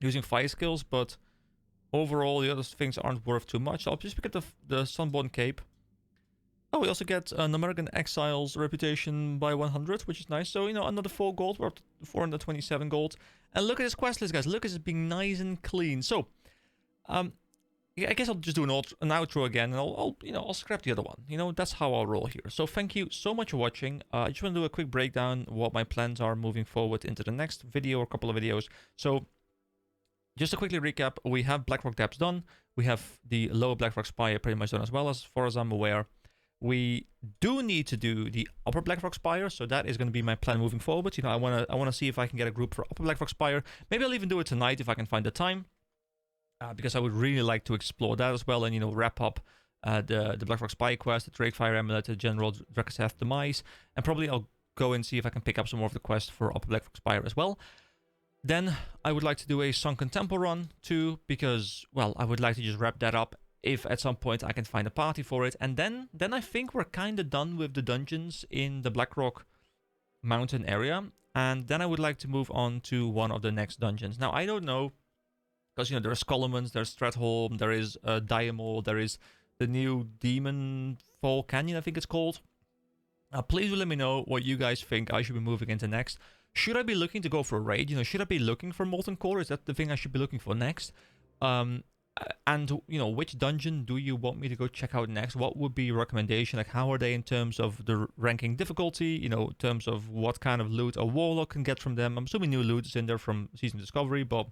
using fire skills, but overall the other things aren't worth too much. So I'll just pick up the Sunborn cape. Oh, we also get an American Exile's reputation by 100, which is nice. So, you know, another 4 gold. We're up to 427 gold. And look at this quest list, guys. Look at it being nice and clean. So, yeah, I guess I'll just do an outro again, and I'll scrap the other one. You know, that's how I'll roll here. So thank you so much for watching. I just want to do a quick breakdown what my plans are moving forward into the next video or couple of videos. So, just to quickly recap, we have Blackrock Depths done. We have the Lower Blackrock Spire pretty much done as well, as far as I'm aware. We do need to do the Upper Blackrock Spire, so that is going to be my plan moving forward. You know, I want to see if I can get a group for Upper Blackrock Spire. Maybe I'll even do it tonight if I can find the time, because I would really like to explore that as well, and, you know, wrap up the Blackrock Spire quest, the Drakefire Amulet, the General Drakaseth Demise, and probably I'll go and see if I can pick up some more of the quest for Upper Blackrock Spire as well. Then I would like to do a Sunken Temple run too, because, well, I would like to just wrap that up if at some point I can find a party for it. And then I think we're kind of done with the dungeons in the Blackrock Mountain area. And then I would like to move on to one of the next dungeons. Now, I don't know, because, you know, there's Skullman's, there's Stratholm, there is Diamol, there is the new Demon Fall Canyon, I think it's called. Please let me know what you guys think I should be moving into next. Should I be looking to go for a raid? You know, should I be looking for Molten Core? Is that the thing I should be looking for next? And, you know, which dungeon do you want me to go check out next? What would be your recommendation? Like, how are they in terms of the ranking difficulty? You know, in terms of what kind of loot a warlock can get from them? I'm assuming new loot is in there from Season Discovery, but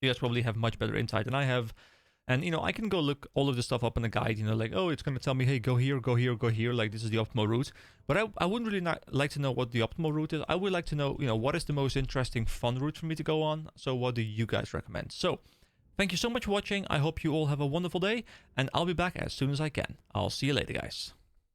you guys probably have much better insight than I have. And, you know, I can go look all of this stuff up in the guide, you know, like, oh, it's going to tell me, hey, go here, go here, go here, like, this is the optimal route. But I wouldn't really like to know what the optimal route is. I would like to know, you know, what is the most interesting, fun route for me to go on? So what do you guys recommend? So, thank you so much for watching. I hope you all have a wonderful day, and I'll be back as soon as I can. I'll see you later, guys.